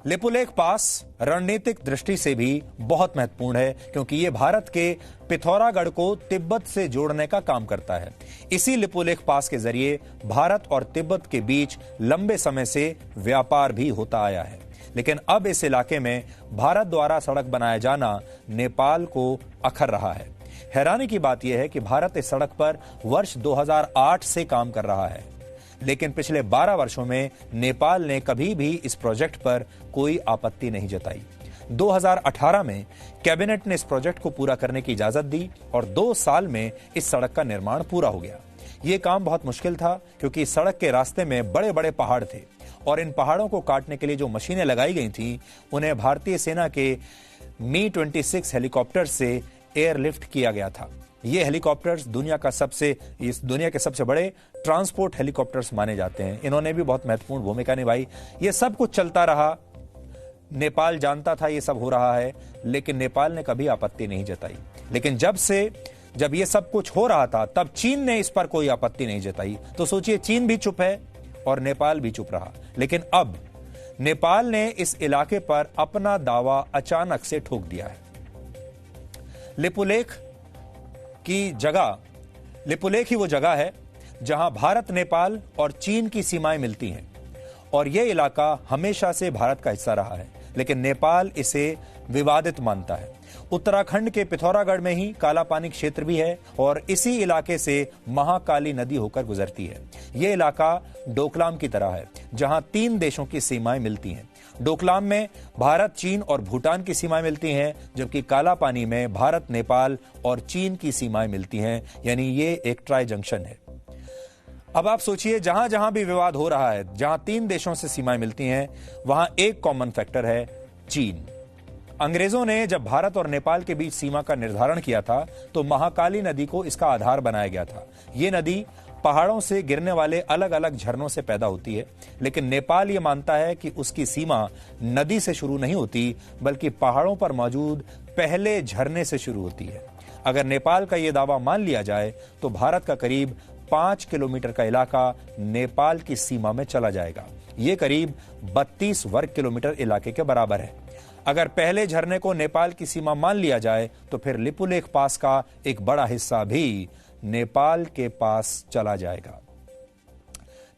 लिपुलेख पास रणनीतिक दृष्टि से भी बहुत महत्वपूर्ण है क्योंकि यह भारत के पिथौरागढ़ को तिब्बत से जोड़ने का काम करता है। इसी लिपुलेख पास के जरिए भारत और तिब्बत के बीच लंबे समय से व्यापार भी होता आया है। लेकिन अब इस इलाके में भारत द्वारा सड़क बनाया जाना नेपाल को अखर रहा है। हैरानी की बात यह है कि भारत इस सड़क पर वर्ष 2008 से काम कर रहा है, लेकिन पिछले 12 वर्षों में नेपाल ने कभी भी इस प्रोजेक्ट पर कोई आपत्ति नहीं जताई। 2018 में कैबिनेट ने इस प्रोजेक्ट को पूरा करने की इजाजत दी और 2 साल में इस सड़क का निर्माण पूरा हो गया। यह काम बहुत मुश्किल था क्योंकि इस सड़क के रास्ते में बड़े बड़े पहाड़ थे और इन पहाड़ों को काटने के लिए जो मशीनें लगाई गई थीं उन्हें भारतीय सेना के Mi-26 हेलीकॉप्टर से एयरलिफ्ट किया गया था। ये हेलीकॉप्टर्स दुनिया के सबसे बड़े ट्रांसपोर्ट हेलीकॉप्टर्स माने जाते हैं। इन्होंने भी बहुत महत्वपूर्ण भूमिका निभाई। ये सब कुछ चलता रहा, नेपाल जानता था ये सब हो रहा है, लेकिन नेपाल ने कभी आपत्ति नहीं जताई। लेकिन जब ये सब कुछ हो रहा था तब चीन ने इस पर कोई आपत्ति नहीं जताई। तो सोचिए, चीन भी चुप है और नेपाल भी चुप रहा। लेकिन अब नेपाल ने इस इलाके पर अपना दावा अचानक से ठोक दिया है। लिपुलेख ही वो जगह है जहां भारत, नेपाल और चीन की सीमाएं मिलती हैं और यह इलाका हमेशा से भारत का हिस्सा रहा है, लेकिन नेपाल इसे विवादित मानता है। उत्तराखंड के पिथौरागढ़ में ही काला पानी क्षेत्र भी है और इसी इलाके से महाकाली नदी होकर गुजरती है। यह इलाका डोकलाम की तरह है जहां 3 देशों की सीमाएं मिलती हैं। डोकलाम में भारत, चीन और भूटान की सीमाएं मिलती हैं, जबकि काला पानी में भारत, नेपाल और चीन की सीमाएं मिलती हैं। यानी ये एक ट्राई जंक्शन है। अब आप सोचिए, जहां जहां भी विवाद हो रहा है, जहां 3 देशों से सीमाएं मिलती हैं, वहां एक कॉमन फैक्टर है, चीन। अंग्रेजों ने जब भारत और नेपाल के बीच सीमा का निर्धारण किया था तो महाकाली नदी को इसका आधार बनाया गया था। यह नदी पहाड़ों से गिरने वाले अलग अलग झरनों से पैदा होती है, लेकिन नेपाल यह मानता है कि उसकी सीमा नदी से शुरू नहीं होती बल्कि पहाड़ों पर मौजूद पहले झरने से शुरू होती है। अगर नेपाल का यह दावा मान लिया जाए तो भारत का करीब 5 किलोमीटर का इलाका नेपाल की सीमा में चला जाएगा। यह करीब 32 वर्ग किलोमीटर इलाके के बराबर है। अगर पहले झरने को नेपाल की सीमा मान लिया जाए तो फिर लिपुलेख पास का एक बड़ा हिस्सा भी नेपाल के पास चला जाएगा।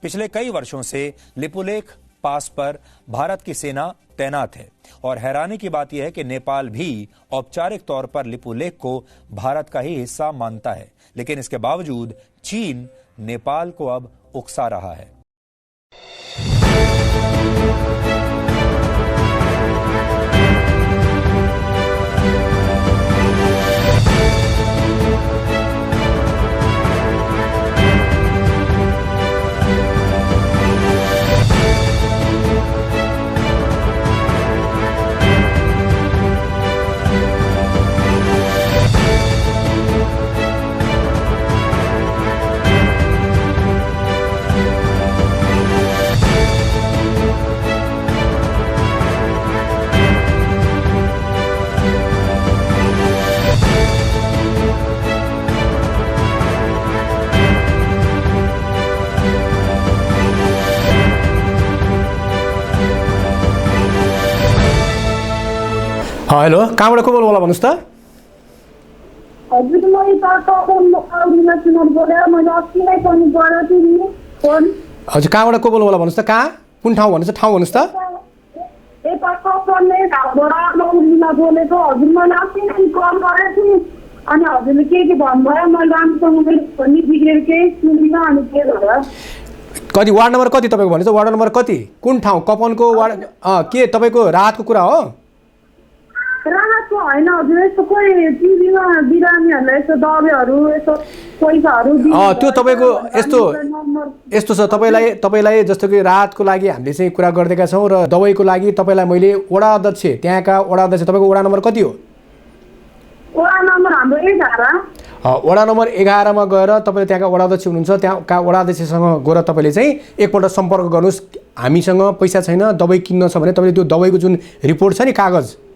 पिछले कई वर्षों से लिपुलेख पास पर भारत की सेना तैनात है। और हैरानी की बात यह है कि नेपाल भी औपचारिक तौर पर लिपुलेख को भारत का ही हिस्सा मानता है, लेकिन इसके बावजूद चीन नेपाल को अब उकसा रहा है। हेलो, कहाँबाट को बोल्नु होला भन्नुहोस् त? हजुर, म हजुर, कहाँबाट को बोल्नु होला भन्नुहोस् त? कहाँ, कुन ठाउँ भन्नुहोस् त? ठाउँ भन्नुहोस् त? बोलेको हजुर, मैले अस्ति नै कल गरेको थिएँ अनि हजुरले के भन्नुभयो, मैले राम्रोसँग पनि बिग्रेर केही सुनिनँ अनि के भयो। कति वार्ड नम्बर कति तपाईँको भनेको? वार्ड नम्बर कति? कुन ठाउँ? कपनको वार्ड? के तपाईँको राहतको कुरा हो? राहतको होइन हजुर, यस्तो कोही टिभीमा बिरामीहरूलाई यस्तो दबाईहरू यस्तो पैसाहरू त्यो तपाईँको यस्तो छ। तपाईँलाई जस्तो कि राहतको लागि हामीले चाहिँ कुरा गरिदिएका छौँ र दबाईको लागि तपाईँलाई मैले वडा अध्यक्ष, त्यहाँका वडा अध्यक्ष, तपाईँको वडा नम्बर कति हो? वडा नम्बर हाम्रो 11। वडा नम्बर 11 मा गएर तपाईँले त्यहाँका वडा अध्यक्ष हुनुहुन्छ, त्यहाँका वडा अध्यक्षसँग गएर तपाईँले चाहिँ एकपल्ट सम्पर्क गर्नुहोस्। हामीसँग पैसा छैन, दबाई किन्न छ भने तपाईँले त्यो दबाईको जुन रिपोर्ट छ नि, कागज,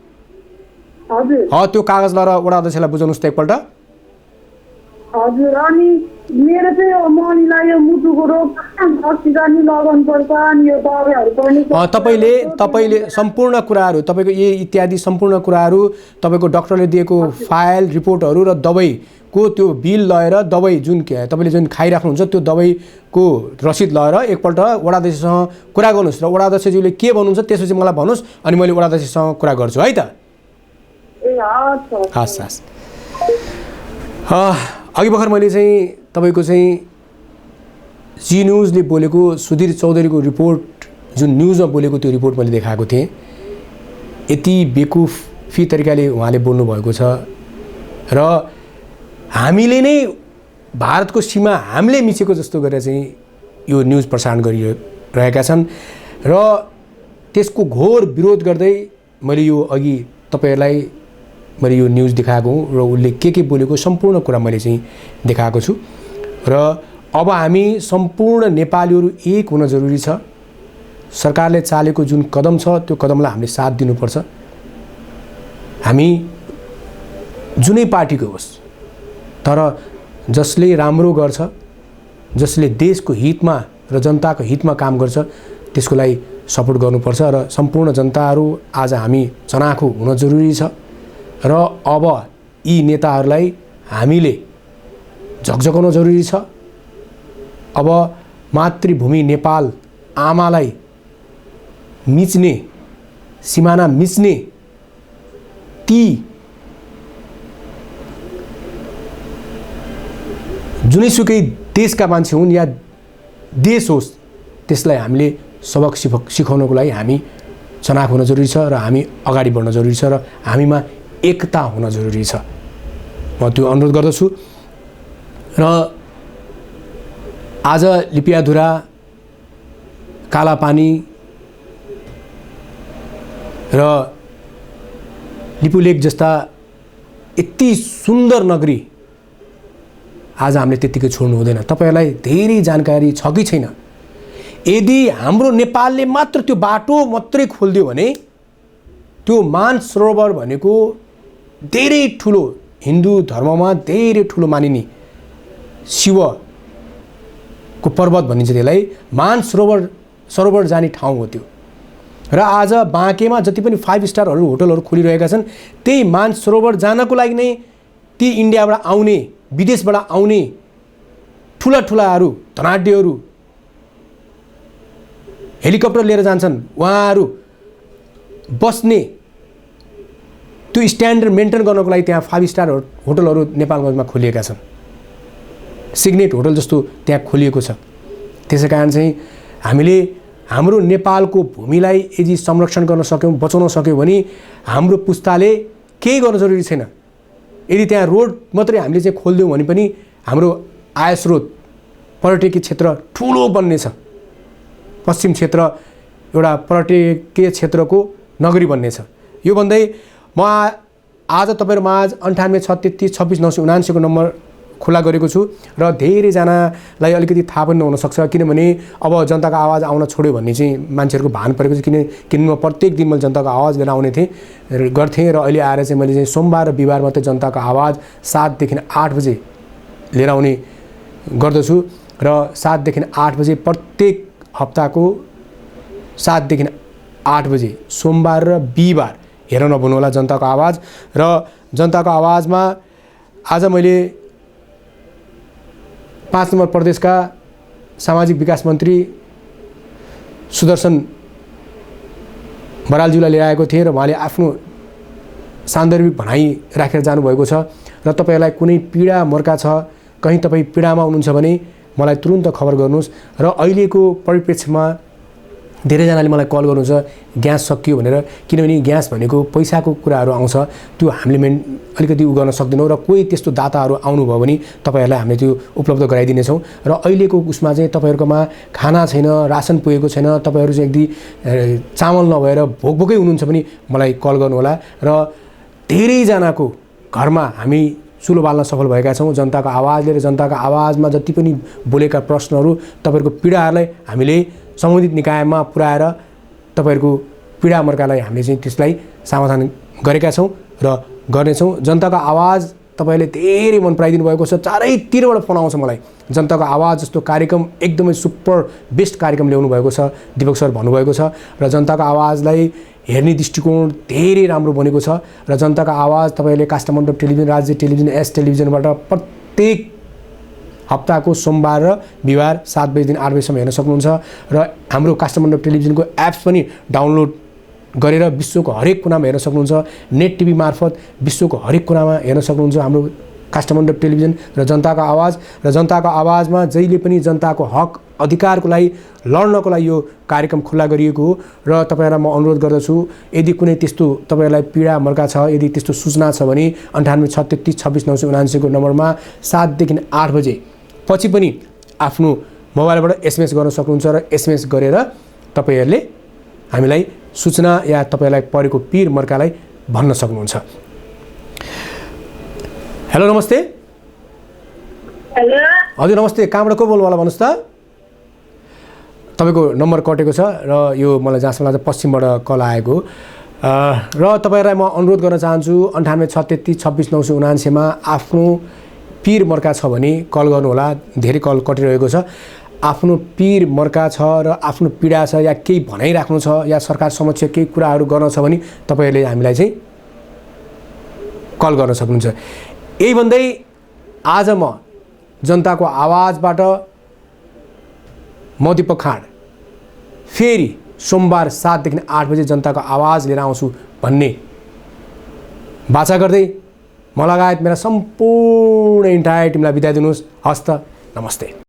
त्यो कागज लिएर वडा अध्यक्षलाई बुझाउनुहोस् त एकपल्ट। हजुर, अनि मेरो चाहिँ यो मनीलाई यो मुटुको रोग अस्ति लगाउनु पर्छ अनि यो दबाईहरू पनि तपाईँले सम्पूर्ण कुराहरू, तपाईँको यी इत्यादि सम्पूर्ण कुराहरू, तपाईँको डाक्टरले दिएको फाइल रिपोर्टहरू र दबाईको त्यो बिल लिएर दबाई जुन तपाईँले जुन खाइराख्नुहुन्छ त्यो दबाईको रसिद लिएर एकपल्ट वडा अध्यक्षसँग कुरा गर्नुहोस् र वडा अध्यक्षज्यूले के भन्नुहुन्छ त्यसपछि मलाई भन्नुहोस् अनि मैले वडा अध्यक्षसँग कुरा गर्छु है त। हस् हस्। अघि भर्खर मैले चाहिँ तपाईँको चाहिँ जी न्युजले बोलेको सुधीर चौधरीको रिपोर्ट, जुन न्युजमा बोलेको त्यो रिपोर्ट मैले देखाएको थिएँ। यति बेकुफी तरिकाले उहाँले बोल्नुभएको छ र हामीले नै भारतको सीमा हामीले मिचेको जस्तो गरेर चाहिँ यो न्युज प्रसारण गरिरहेका छन् र त्यसको घोर विरोध गर्दै मैले यो अघि तपाईँहरूलाई मैले यो न्युज देखाएको हुँ र उसले के बोलेको सम्पूर्ण कुरा मैले चाहिँ देखाएको छु। र अब हामी सम्पूर्ण नेपालीहरू एक हुन जरुरी छ। सरकारले चालेको जुन कदम छ त्यो कदमलाई हामीले साथ दिनुपर्छ। हामी जुनै पार्टीको होस्, तर जसले राम्रो गर्छ, जसले देशको हितमा र जनताको हितमा काम गर्छ त्यसको लागि सपोर्ट गर्नुपर्छ र सम्पूर्ण जनताहरू आज हामी चनाखो हुन जरुरी छ। र अब यी नेताहरूलाई हामीले झकझकाउन जरुरी छ। अब मातृभूमि नेपाल आमालाई मिच्ने, सिमाना मिच्ने ती जुनैसुकै देशका मान्छे हुन् या देश होस्, त्यसलाई हामीले सबक सिकाउनको लागि हामी चनाख हुन जरुरी छ र हामी अगाडि बढ्न जरुरी छ र हामीमा एकता हुन जरुरी छ। म त्यो अनुरोध गर्दछु। र आज लिपियाधुरा, कालापानी र लिपुलेक जस्ता यति सुन्दर नगरी आज हामीले त्यतिकै छोड्नु हुँदैन। तपाईहरुलाई धेरै जानकारी छ कि छैन? यदि हाम्रो नेपालले मात्र त्यो बाटो मात्रै खोल्दियो भने त्यो मानसरोवर भनेको धेरै ठुलो, हिन्दू धर्ममा धेरै ठुलो मानिने शिवको पर्वत भनिन्छ त्यसलाई, मानसरोवर जाने ठाउँ हो त्यो। र आज बाँकेमा जति पनि 5 स्टारहरू होटलहरू खोलिरहेका छन् त्यही मानसरोवर जानको लागि नै ती इन्डियाबाट आउने, विदेशबाट आउने ठुला ठुलाहरू, धनाढ्यहरू हेलिकप्टर लिएर जान्छन् उहाँहरू बस्ने त्यो स्ट्यान्डर्ड मेन्टेन गर्नको लागि त्यहाँ 5 स्टार होटलहरू नेपालगञ्जमा खोलिएका छन्। सिग्नेट होटल जस्तो त्यहाँ खोलिएको छ। त्यसै कारण चाहिँ हामीले हाम्रो नेपालको भूमिलाई यदि संरक्षण गर्न सक्यौँ, बचाउन सक्यौँ भने हाम्रो पुस्ताले केही गर्न जरुरी छैन। यदि त्यहाँ रोड मात्रै हामीले चाहिँ खोलिदियौँ भने पनि हाम्रो आय स्रोत पर्यटकीय क्षेत्र ठुलो बन्नेछ। पश्चिम क्षेत्र एउटा पर्यटकीय क्षेत्रको नगरी बन्नेछ। यो भन्दै म आज तपाईँहरू माझ 98 633 26 979 को नम्बर खुला गरेको छु र धेरैजनालाई अलिकति थाहा पनि नहुनसक्छ, किनभने अब जनताको आवाज आउन छोड्यो भन्ने चाहिँ मान्छेहरूको भान परेको छ। किन म प्रत्येक दिन मैले जनताको आवाज लिएर आउने गर्थेँ र अहिले आएर चाहिँ मैले चाहिँ सोमबार र बिहिबार मात्रै जनताको आवाज 7 देखि 8 बजे लिएर आउने गर्दछु र 7 देखि 8 बजे प्रत्येक हप्ताको 7 देखि 8 बजे सोमबार र बिहिबार हेर्न नभुल्नुहोला जनताको आवाज। र जनताको आवाजमा आज मैले 5 नम्बर प्रदेशका सामाजिक विकास मन्त्री सुदर्शन बरालज्यूलाई लिएर आएको थिएँ र उहाँले आफ्नो सान्दर्भिक भनाइ राखेर जानुभएको छ। र तपाईँहरूलाई कुनै पीडा मर्का छ, कहीँ तपाईँ पीडामा हुनुहुन्छ भने मलाई तुरुन्त खबर गर्नुहोस्। र अहिलेको परिप्रेक्ष्यमा धेरैजनाले मलाई कल गर्नुहुन्छ ग्यास सकियो भनेर, किनभने ग्यास भनेको पैसाको कुराहरू आउँछ, त्यो हामीले अलिकति गर्न सक्दैनौँ। र कोही त्यस्तो दाताहरू आउनुभयो भने तपाईँहरूलाई हामीले त्यो उपलब्ध गराइदिनेछौँ। र अहिलेको उसमा चाहिँ तपाईँहरूकोमा खाना छैन, रासन पुगेको छैन, तपाईँहरू चाहिँ यदि चामल नभएर भोकभोकै हुनुहुन्छ भने मलाई कल गर्नुहोला। र धेरैजनाको घरमा हामी चुलो बाल्न सफल भएका छौँ जनताको आवाजले। र जनताको आवाजमा जति पनि बोलेका प्रश्नहरू, तपाईँहरूको पीडाहरूलाई हामीले सम्बन्धित निकायमा पुर्याएर तपाईँहरूको पीडा मर्कालाई हामीले चाहिँ त्यसलाई समाधान गरेका छौँ र गर्नेछौँ। जनताको आवाज तपाईँले धेरै मन पराइदिनु भएको छ, चारैतिरबाट फोन आउँछ मलाई। जनताको आवाज जस्तो कार्यक्रम एकदमै सुपर बेस्ट कार्यक्रम ल्याउनु भएको छ दिपक सर भन्नुभएको छ। र जनताको आवाजलाई हेर्ने दृष्टिकोण धेरै राम्रो बनेको छ। र जनताको आवाज तपाईँले काष्ठमण्डप टेलिभिजन, राज्य टेलिभिजन, एस टेलिभिजनबाट प्रत्येक हप्ताको सोमबार र बिहिबार 7 बजेदेखि 8 बजेसम्म हेर्न सक्नुहुन्छ। र हाम्रो काष्ठमण्डप टेलिभिजनको एप्स पनि डाउनलोड गरेर विश्वको हरेक कुनामा हेर्न सक्नुहुन्छ। नेट टिभी मार्फत विश्वको हरेक कुनामा हेर्न सक्नुहुन्छ हाम्रो काष्ठमण्डप टेलिभिजन र जनताको आवाज। र जनताको आवाजमा जहिले पनि जनताको हक अधिकारको लागि लड्नको लागि यो कार्यक्रम खुल्ला गरिएको हो। र तपाईँहरूलाई म अनुरोध गर्दछु, यदि कुनै त्यस्तो तपाईँहरूलाई पीडा मर्का छ, यदि त्यस्तो सूचना छ भने 98 633 26 979 को नम्बरमा 7 देखि 8 बजे पछि पनि आफ्नो मोबाइलबाट एसएमएस गर्न सक्नुहुन्छ। र एसएमएस गरेर तपाईँहरूले हामीलाई सूचना या तपाईँलाई परेको पीर मर्कालाई भन्न सक्नुहुन्छ। हेलो नमस्ते। हेलो हजुर नमस्ते, कहाँबाट को बोल्नु होला भन्नुहोस् त? तपाईँको नम्बर कटेको छ र यो मलाई जहाँसम्म लाग्छ पश्चिमबाट कल आएको। र तपाईँहरूलाई म अनुरोध गर्न चाहन्छु 98 633 26 979 मा आफ्नो पीर मर्का छ भने कल गर्नुहोला। धेरै कल कटिरहेको छ। आफ्नो पीर मर्का छ र आफ्नो पीडा छ या केही भनाइराख्नु छ या सरकार समक्ष केही कुराहरू गर्न छ भने तपाईँहरूले हामीलाई चाहिँ कल गर्न सक्नुहुन्छ। यही भन्दै आज म जनताको आवाजबाट म दिपक खाँड फेरि सोमबार 7 देखि 8 बजे जनताको आवाज लिएर आउँछु भन्ने बाचा गर्दै म लगायत मेरा सम्पूर्ण इन्टायर टिमलाई बिदा दिनुहोस्। हस्त नमस्ते।